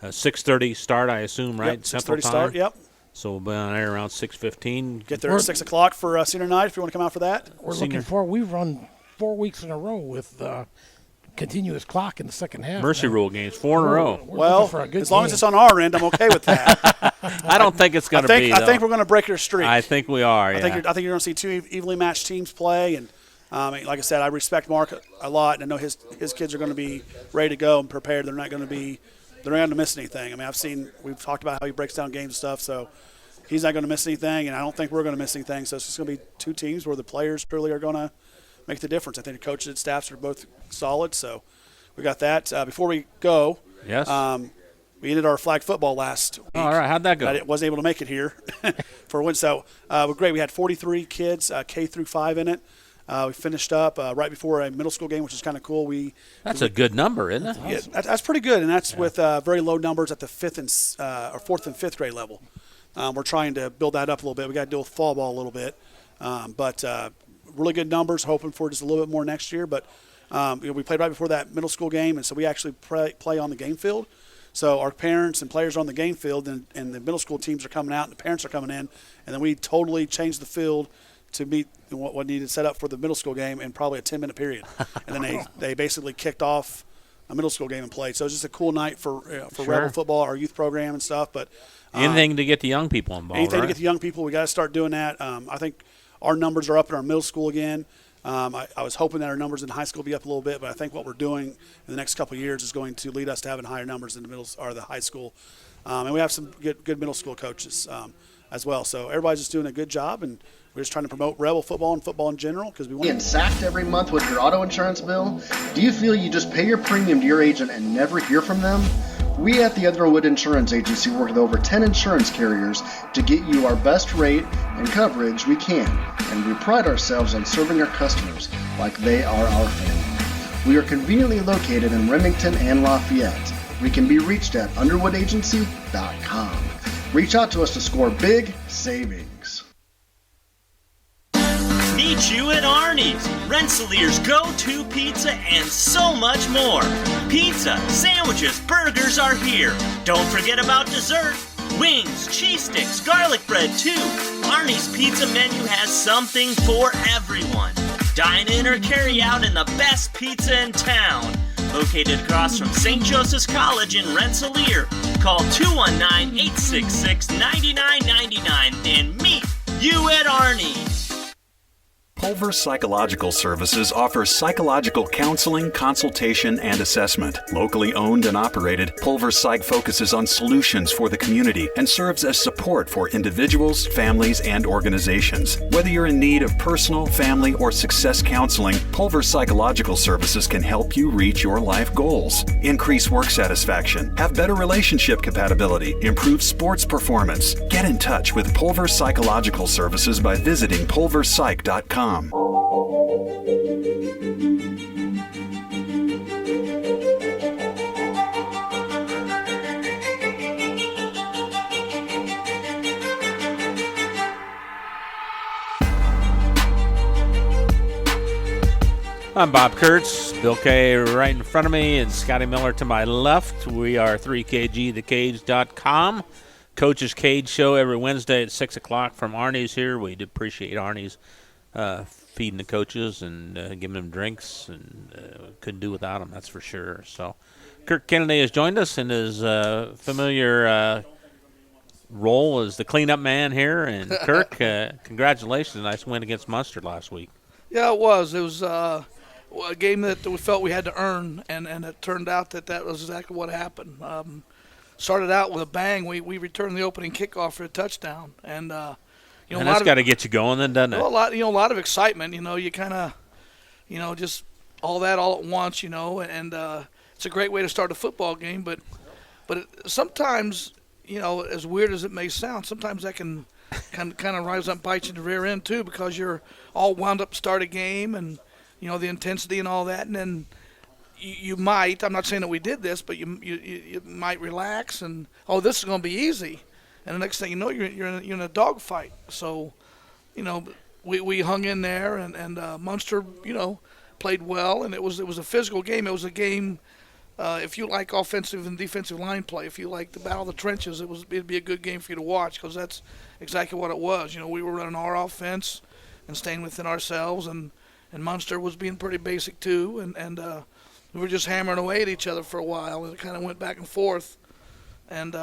6:30 start, I assume, right? Yep, Central 6:30 time. start. Yep. So we'll be on air around 6:15. Get there at 6 o'clock for senior night if you want to come out for that. We're looking for. We've run 4 weeks in a row with continuous clock in the second half. Mercy rule games, 4 in a row. Well, as long as it's on our end, I'm okay with that. I don't think it's going to be. I think we're going to break your streak. I think we are. I think you're going to see 2 evenly matched teams play, and like I said, I respect Mark a lot, and I know his kids are going to be ready to go and prepared. They're not going to miss anything. We've talked about how he breaks down games and stuff, so he's not going to miss anything, and I don't think we're going to miss anything. So it's just going to be 2 teams where the players truly are going to make the difference. I think the coaches and staffs are both solid, so we got that. Before we go, yes, we ended our flag football last week. All right, how'd that go? I wasn't able to make it here for a win. So we're great. We had 43 kids, K through 5 in it. We finished up right before a middle school game, which is kind of cool. That's a good number, isn't it? Yeah, that's pretty good, and that's with very low numbers at the 4th and 5th grade level. We're trying to build that up a little bit. We got to deal with fall ball a little bit, but really good numbers. Hoping for just a little bit more next year. But we played right before that middle school game, and so we actually play on the game field. So our parents and players are on the game field, and the middle school teams are coming out, and the parents are coming in, and then we totally changed the field to meet what needed set up for the middle school game in probably a 10-minute period. And then they basically kicked off a middle school game and played. So it was just a cool night for Rebel football, our youth program and stuff. But anything to get the young people involved. Anything to get the young people. We got to start doing that. I think our numbers are up in our middle school again. I was hoping that our numbers in high school will be up a little bit, but I think what we're doing in the next couple of years is going to lead us to having higher numbers in the high school. And we have some good middle school coaches as well. So everybody's just doing a good job, and we're just trying to promote Rebel football and football in general because we want. Being sacked every month with your auto insurance bill? Do you feel you just pay your premium to your agent and never hear from them? We at the Underwood Insurance Agency work with over 10 insurance carriers to get you our best rate and coverage we can, and we pride ourselves on serving our customers like they are our family. We are conveniently located in Remington and Lafayette. We can be reached at underwoodagency.com. Reach out to us to score big savings. Meet you at Arnie's, Rensselaer's go-to pizza, and so much more. Pizza, sandwiches, burgers are here. Don't forget about dessert. Wings, cheese sticks, garlic bread too. Arnie's Pizza menu has something for everyone. Dine in or carry out in the best pizza in town. Located across from St. Joseph's College in Rensselaer. Call 219-866-9999 and meet you at Arnie's. Pulver Psychological Services offers psychological counseling, consultation, and assessment. Locally owned and operated, Pulver Psych focuses on solutions for the community and serves as support for individuals, families, and organizations. Whether you're in need of personal, family, or success counseling, Pulver Psychological Services can help you reach your life goals. Increase work satisfaction, have better relationship compatibility, improve sports performance. Get in touch with Pulver Psychological Services by visiting pulverpsych.com. I'm Bob Kurtz, Bill Kay right in front of me, and Scotty Miller to my left. We are 3KGthekage.com. Coach's Cage Show every Wednesday at 6 o'clock from Arnie's here. We appreciate Arnie's feeding the coaches and giving them drinks, and couldn't do without them, that's for sure. So Kirk Kennedy has joined us in his familiar role as the cleanup man here. And Kirk, congratulations. Nice win against Munster last week. Yeah, it was. It was a game that we felt we had to earn, and it turned out that was exactly what happened. Started out with a bang. We returned the opening kickoff for a touchdown, and and that's got to get you going, then, doesn't it? A lot of excitement. You kind of, just all that all at once. And it's a great way to start a football game. But sometimes, as weird as it may sound, sometimes that can kind of rise up and bite you in the rear end too, because you're all wound up to start a game, and the intensity and all that, and then you might. I'm not saying that we did this, but you might relax and this is going to be easy. And the next thing you know, you're in a dogfight. So, we hung in there, and Munster, played well, and it was a physical game. It was a game, if you like offensive and defensive line play, if you like the battle of the trenches, it'd be a good game for you to watch, because that's exactly what it was. We were running our offense and staying within ourselves, and Munster was being pretty basic too, and we were just hammering away at each other for a while, and it kind of went back and forth, and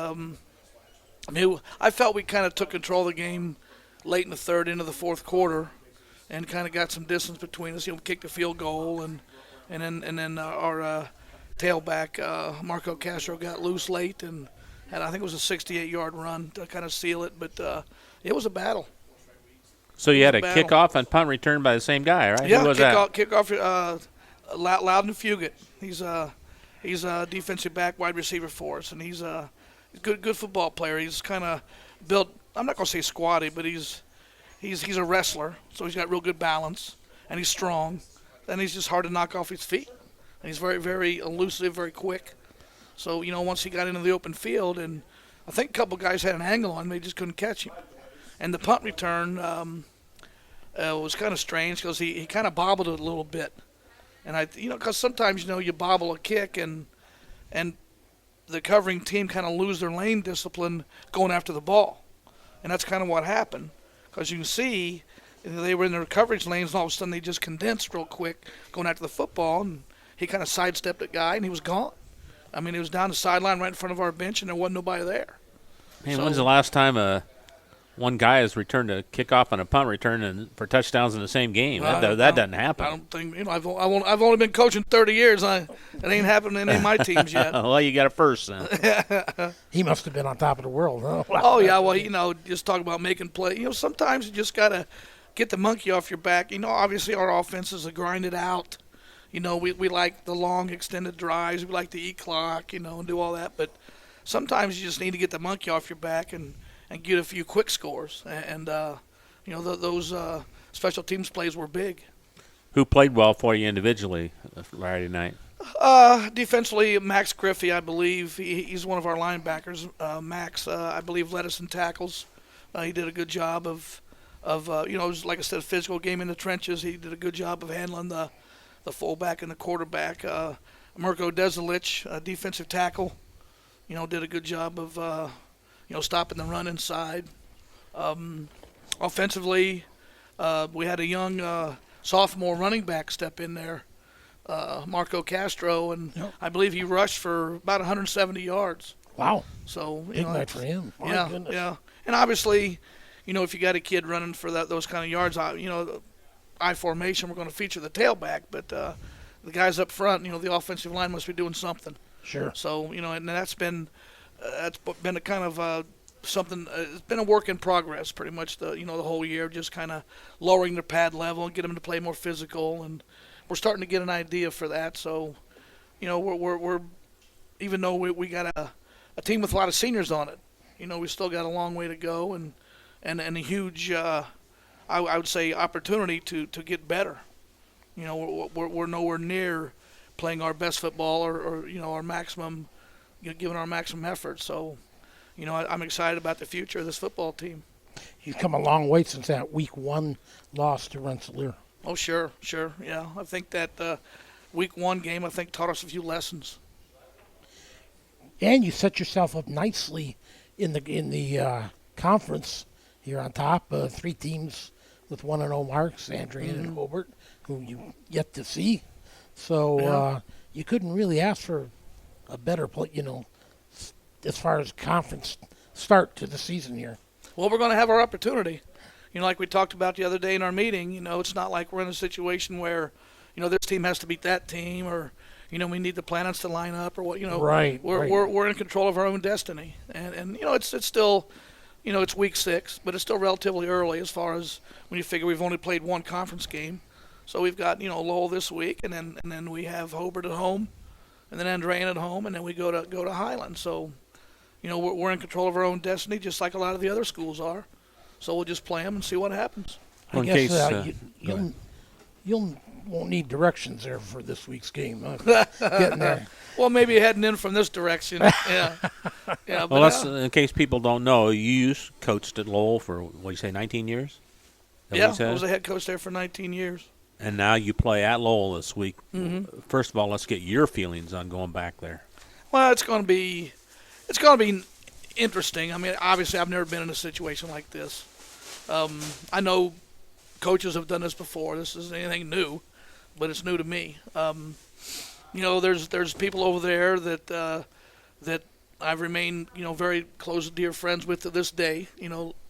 I felt we kind of took control of the game late in the third, into the fourth quarter, and kind of got some distance between us. Kicked a field goal, and then our tailback Marco Castro got loose late, and I think it was a 68-yard run to kind of seal it. But it was a battle. So you had a kickoff and punt return by the same guy, right? Yeah, Who was kickoff. Loudon Fugit. He's a defensive back, wide receiver for us, and he's a good football player. He's kind of built. I'm not going to say squatty, but he's a wrestler, so he's got real good balance, and he's strong, and he's just hard to knock off his feet, and he's very, very elusive, very quick. So once he got into the open field, and I think a couple guys had an angle on him, they just couldn't catch him. And the punt return was kind of strange, because he kind of bobbled it a little bit. And because sometimes you bobble a kick, and the covering team kind of lose their lane discipline going after the ball, and that's kind of what happened. Because you can see they were in their coverage lanes, and all of a sudden they just condensed real quick going after the football, and he kind of sidestepped a guy, and he was gone. I mean, he was down the sideline right in front of our bench, and there wasn't nobody there. Man, when's the last time one guy has returned a kickoff and a punt return for touchdowns in the same game? That doesn't happen. I don't think. I've only been coaching 30 years. It ain't happened in any of my teams yet. Well, you got a first then. He must have been on top of the world, huh? Oh yeah. Well, just talk about making play. Sometimes you just gotta get the monkey off your back. Obviously our offense is a grind it out. We like the long extended drives. We like to eat clock. And do all that. But sometimes you just need to get the monkey off your back and get a few quick scores, and those special teams plays were big. Who played well for you individually Friday night? Defensively, Max Griffey, I believe. He's one of our linebackers. Max, I believe, led us in tackles. He did a good job of it was, like I said, a physical game in the trenches. He did a good job of handling the fullback and the quarterback. Mirko Dezelich, defensive tackle, did a good job of stopping the run inside. Offensively, we had a young sophomore running back step in there, Marco Castro, and I believe he rushed for about 170 yards. Wow. So big night for him. My yeah, goodness. yeah. And obviously, if you got a kid running for those kind of yards, I formation, we're going to feature the tailback, but the guys up front, the offensive line must be doing something. Sure. So and that's been a kind of something. It's been a work in progress, pretty much the whole year, just kind of lowering their pad level and get them to play more physical, and we're starting to get an idea for that. So, we're even though we got a team with a lot of seniors on it, we still got a long way to go, and a huge, I would say, opportunity to get better. We're nowhere near playing our best football or our maximum, giving our maximum effort. So, I'm excited about the future of this football team. He's come a long way since that week 1 loss to Rensselaer. Oh, sure, yeah. I think that week 1 game, taught us a few lessons. And you set yourself up nicely in the conference here on top. 3 teams with 1-0 marks, Andrea and Hobart, who you yet to see. So you couldn't really ask for a better play, as far as conference start to the season here. Well, we're going to have our opportunity. Like we talked about the other day in our meeting, it's not like we're in a situation where, this team has to beat that team or, we need the planets to line up or what, Right. We're in control of our own destiny. And it's still, it's week 6, but it's still relatively early as far as when you figure we've only played 1 conference game. So we've got, Lowell this week, and then we have Hobart at home, and then Andrean at home, and then we go to Highland. So, we're in control of our own destiny, just like a lot of the other schools are. So we'll just play them and see what happens. I guess you won't need directions there for this week's game. Getting there. Well, maybe heading in from this direction. Yeah. Well, that's in case people don't know. You coached at Lowell for what do you say, 19 years? Yeah, I was a head coach there for 19 years. And now you play at Lowell this week. Mm-hmm. First of all, let's get your feelings on going back there. Well, it's going to be interesting. I mean, obviously, I've never been in a situation like this. I know coaches have done this before. This isn't anything new, but it's new to me. There's people over there that I've remained, very close, dear friends with to this day.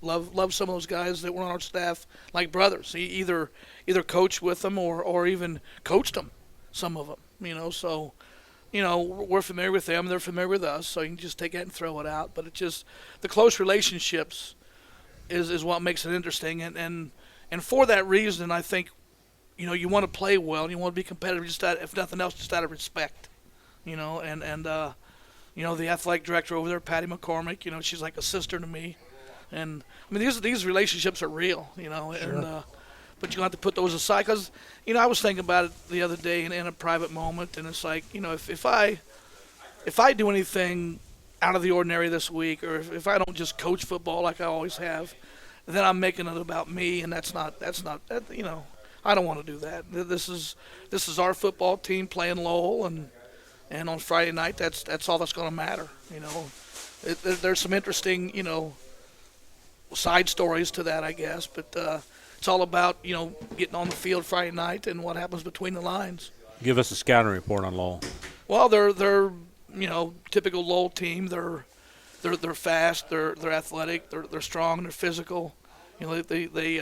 Love some of those guys that were on our staff like brothers. He either coached with them or even coached them, some of them. So. We're familiar with them. They're familiar with us, so you can just take that and throw it out. But it's just the close relationships is what makes it interesting. And for that reason, I think, you want to play well and you want to be competitive, just if nothing else, just out of respect. The athletic director over there, Patty McCormick, she's like a sister to me. And, I mean, these relationships are real, Sure. and but you have to put those aside because, I was thinking about it the other day in a private moment, and it's like, if I do anything out of the ordinary this week, or if I don't just coach football like I always have, then I'm making it about me, and that's not I don't want to do that. This is our football team playing Lowell, and on Friday night, that's all that's going to matter. There's some interesting side stories to that, I guess, but. It's all about, getting on the field Friday night and what happens between the lines. Give us a scouting report on Lowell. Well, they're typical Lowell team. They're fast. They're athletic. They're strong. They're physical. They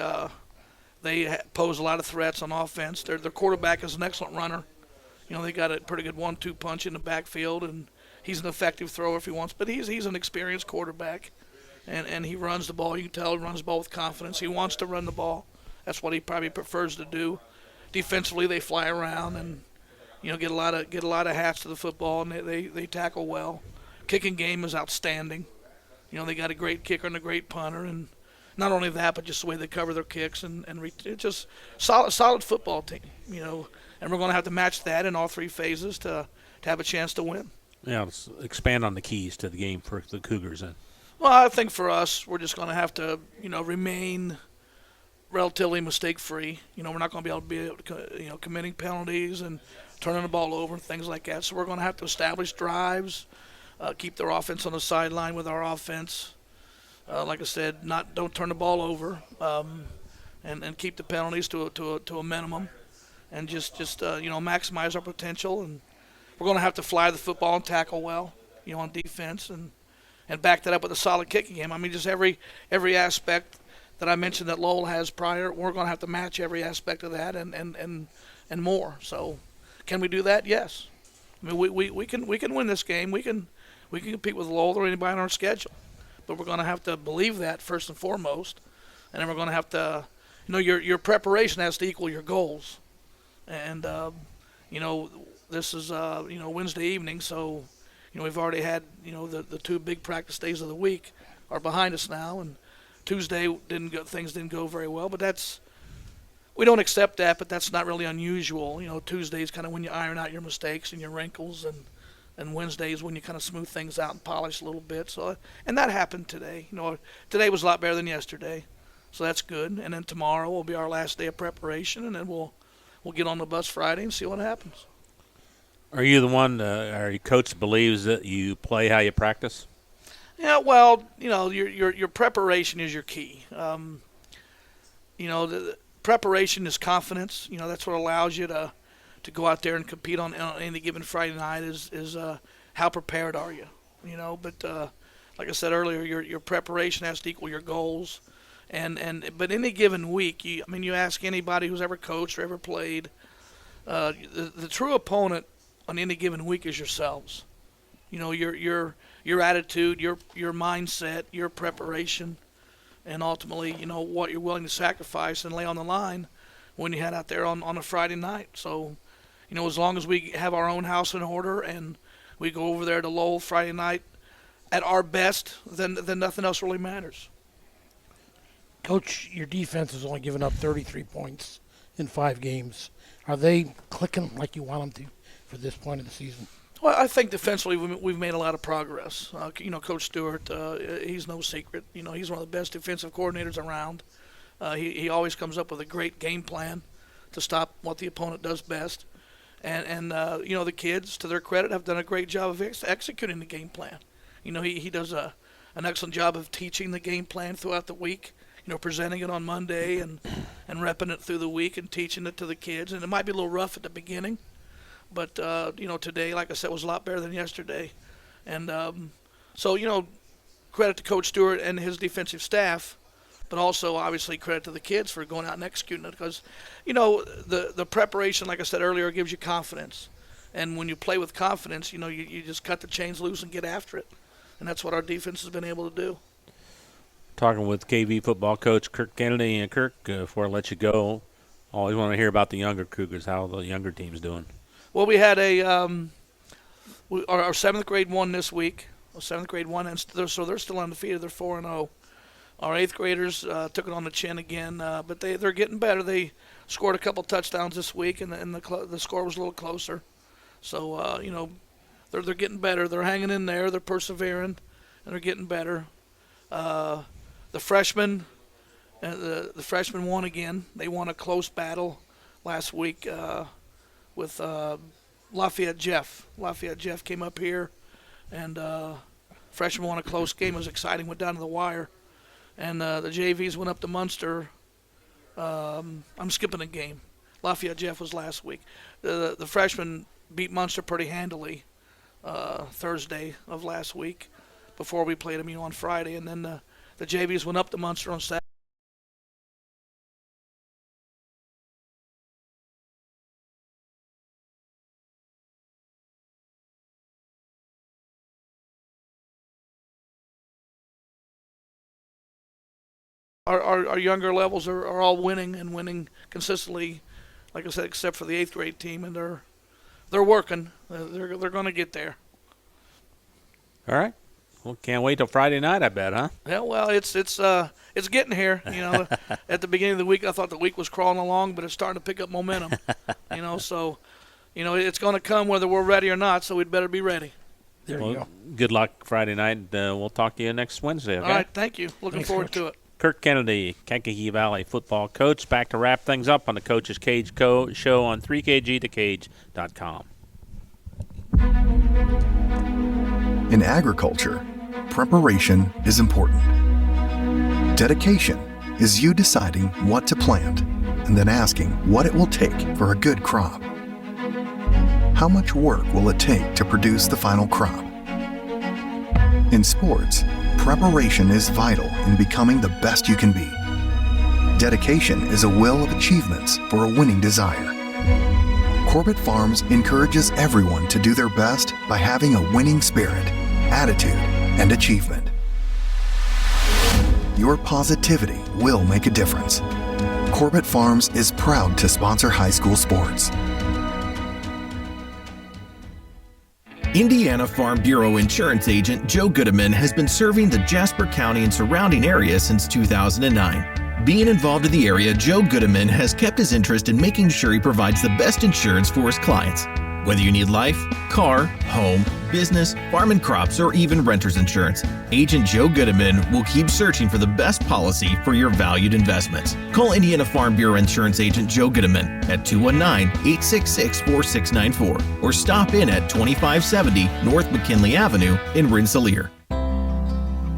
pose a lot of threats on offense. Their quarterback is an excellent runner. They got a pretty good 1-2 punch in the backfield, and he's an effective thrower if he wants. But he's an experienced quarterback. And he runs the ball. You can tell he runs the ball with confidence. He wants to run the ball. That's what he probably prefers to do. Defensively, they fly around and get a lot of hats to the football, and they tackle well. Kicking game is outstanding. They got a great kicker and a great punter, and not only that, but just the way they cover their kicks and it's just solid football team. And we're going to have to match that in all 3 phases to have a chance to win. Yeah, let's expand on the keys to the game for the Cougars then. Well, I think for us, we're just going to have to, remain relatively mistake-free. We're not going to be able to committing penalties and turning the ball over and things like that. So we're going to have to establish drives, keep their offense on the sideline with our offense, like I said, don't turn the ball over, and keep the penalties to a minimum, and just maximize our potential. And we're going to have to fly the football and tackle well, on defense, and back that up with a solid kicking game. I mean, just every aspect that I mentioned that Lowell has prior, we're going to have to match every aspect of that and more. So, can we do that? Yes. I mean, we can win this game. We can compete with Lowell or anybody on our schedule, but we're going to have to believe that first and foremost, and then we're going to have to, your preparation has to equal your goals, and this is Wednesday evening, so we've already had the 2 big practice days of the week are behind us now, and Tuesday things didn't go very well, but we don't accept that, but that's not really unusual. Tuesday is kind of when you iron out your mistakes and your wrinkles, and Wednesday is when you kind of smooth things out and polish a little bit. So, and that happened today. Today was a lot better than yesterday, so that's good. And then tomorrow will be our last day of preparation, and then we'll get on the bus Friday and see what happens. Are you the one, or your coach believes that you play how you practice? Yeah, well, your preparation is your key. The preparation is confidence. That's what allows you to go out there and compete on any given Friday night is how prepared are you? But like I said earlier, your preparation has to equal your goals. But any given week, you ask anybody who's ever coached or ever played, the true opponent on any given week is yourselves. Your attitude, your mindset, your preparation, and ultimately, what you're willing to sacrifice and lay on the line when you head out there on a Friday night. So, as long as we have our own house in order and we go over there to Lowell Friday night at our best, then nothing else really matters. Coach, your defense has only given up 33 points in 5 games. Are they clicking like you want them to for this point of the season? Well, I think defensively we've made a lot of progress. Coach Stewart, he's no secret. He's one of the best defensive coordinators around. He always comes up with a great game plan to stop what the opponent does best. And the kids, to their credit, have done a great job of executing the game plan. He does an excellent job of teaching the game plan throughout the week. Presenting it on Monday and repping it through the week and teaching it to the kids. And it might be a little rough at the beginning. But, today, like I said, was a lot better than yesterday. And so, credit to Coach Stewart and his defensive staff, but also, obviously, credit to the kids for going out and executing it. Because, the preparation, like I said earlier, gives you confidence. And when you play with confidence, you just cut the chains loose and get after it. And that's what our defense has been able to do. Talking with KV football coach Kirk Kennedy. And, Kirk, before I let you go, always want to hear about the younger Cougars, how the younger team's doing. Well, we had our 7th grade won this week. 7th grade won, and so they're still undefeated. They're 4-0. Our 8th graders took it on the chin again, but they're getting better. They scored a couple touchdowns this week, and the score was a little closer. So they're getting better. They're hanging in there. They're persevering, and they're getting better. The freshmen won again. They won a close battle last week. With Lafayette Jeff. Lafayette Jeff came up here, and freshman won a close game. It was exciting, went down to the wire. And the JVs went up to Munster. I'm skipping a game. Lafayette Jeff was last week. The freshmen beat Munster pretty handily Thursday of last week before we played them on Friday. And then the JVs went up to Munster on Saturday. Our younger levels are all winning and winning consistently, like I said, except for the 8th grade team, and they're working. They're going to get there. All right. Well, can't wait till Friday night, I bet, huh? Yeah, well, it's getting here. At the beginning of the week, I thought the week was crawling along, but it's starting to pick up momentum. So it's going to come whether we're ready or not. So we'd better be ready. There you go. Good luck Friday night. We'll talk to you next Wednesday. Okay? All right, thank you. Looking forward to it. Kirk Kennedy, Kankakee Valley football coach, back to wrap things up on the Coach's Cage show on 3kgtocage.com. In agriculture, preparation is important. Dedication is you deciding what to plant and then asking what it will take for a good crop. How much work will it take to produce the final crop? In sports, preparation is vital in becoming the best you can be. Dedication is a will of achievements for a winning desire. Corbett Farms encourages everyone to do their best by having a winning spirit, attitude, and achievement. Your positivity will make a difference. Corbett Farms is proud to sponsor high school sports. Indiana Farm Bureau insurance agent Joe Goodman has been serving the Jasper County and surrounding area since 2009. Being involved in the area, Joe Goodman has kept his interest in making sure he provides the best insurance for his clients. Whether you need life, car, home, business, farm and crops, or even renter's insurance, Agent Joe Goodman will keep searching for the best policy for your valued investments. Call Indiana Farm Bureau Insurance Agent Joe Goodman at 219-866-4694 or stop in at 2570 North McKinley Avenue in Rensselaer.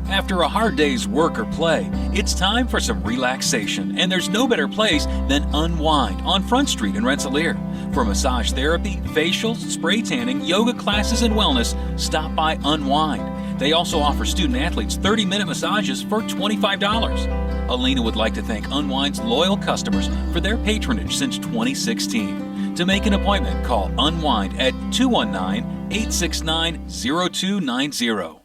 After a hard day's work or play, it's time for some relaxation, and there's no better place than Unwind on Front Street in Rensselaer. For massage therapy, facials, spray tanning, yoga classes, and wellness, stop by Unwind. They also offer student-athletes 30-minute massages for $25. Alina would like to thank Unwind's loyal customers for their patronage since 2016. To make an appointment, call Unwind at 219-869-0290.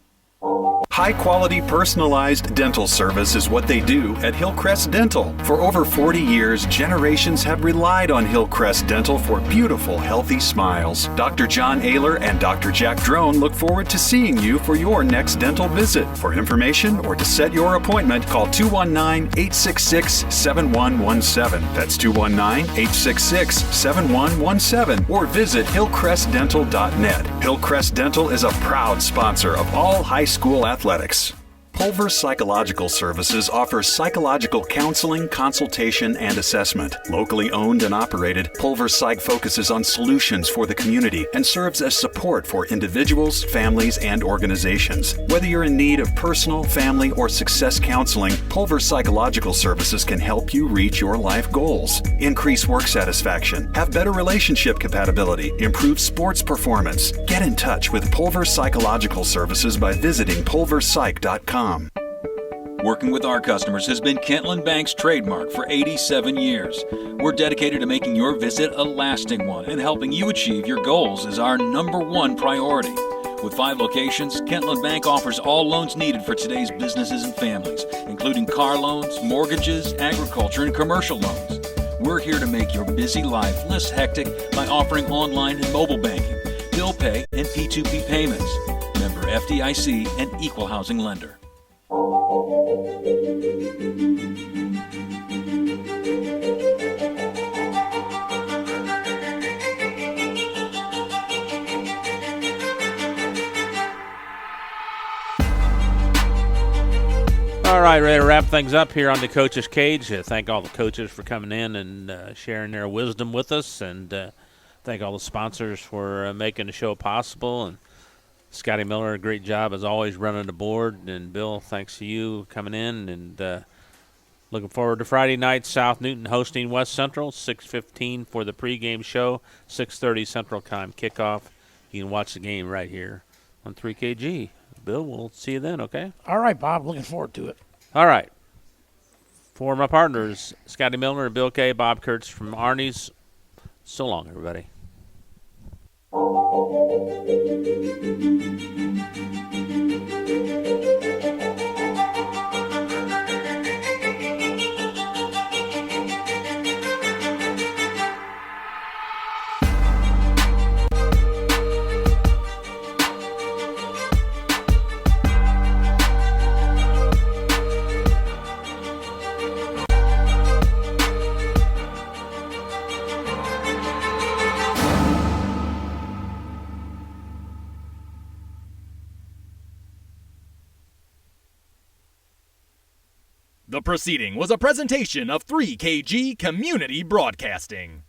High-quality personalized dental service is what they do at Hillcrest Dental. For over 40 years, generations have relied on Hillcrest Dental for beautiful, healthy smiles. Dr. John Ayler and Dr. Jack Drone look forward to seeing you for your next dental visit. For information or to set your appointment, call 219-866-7117. That's 219-866-7117. Or visit hillcrestdental.net. Hillcrest Dental is a proud sponsor of all high school athletics. Pulver Psychological Services offers psychological counseling, consultation, and assessment. Locally owned and operated, Pulver Psych focuses on solutions for the community and serves as support for individuals, families, and organizations. Whether you're in need of personal, family, or success counseling, Pulver Psychological Services can help you reach your life goals. Increase work satisfaction, have better relationship compatibility, improve sports performance. Get in touch with Pulver Psychological Services by visiting pulverpsych.com. Working with our customers has been Kentland Bank's trademark for 87 years. We're dedicated to making your visit a lasting one, and helping you achieve your goals is our #1 priority. With 5 locations, Kentland Bank offers all loans needed for today's businesses and families, including car loans, mortgages, agriculture, and commercial loans. We're here to make your busy life less hectic by offering online and mobile banking, bill pay, and P2P payments. Member FDIC and equal housing lender. All right, ready to wrap things up here on the Coach's Cage. Thank all the coaches for coming in and sharing their wisdom with us, and thank all the sponsors for making the show possible. And Scotty Miller, a great job as always running the board. And Bill, thanks to you coming in. And looking forward to Friday night, South Newton hosting West Central, 6:15 for the pregame show, 6:30 Central Time kickoff. You can watch the game right here on 3KG. Bill, we'll see you then, okay? All right, Bob. Looking forward to it. All right. For my partners, Scotty Miller and Bill K., Bob Kurtz from Arnie's. So long, everybody. The proceeding was a presentation of 3KG Community Broadcasting.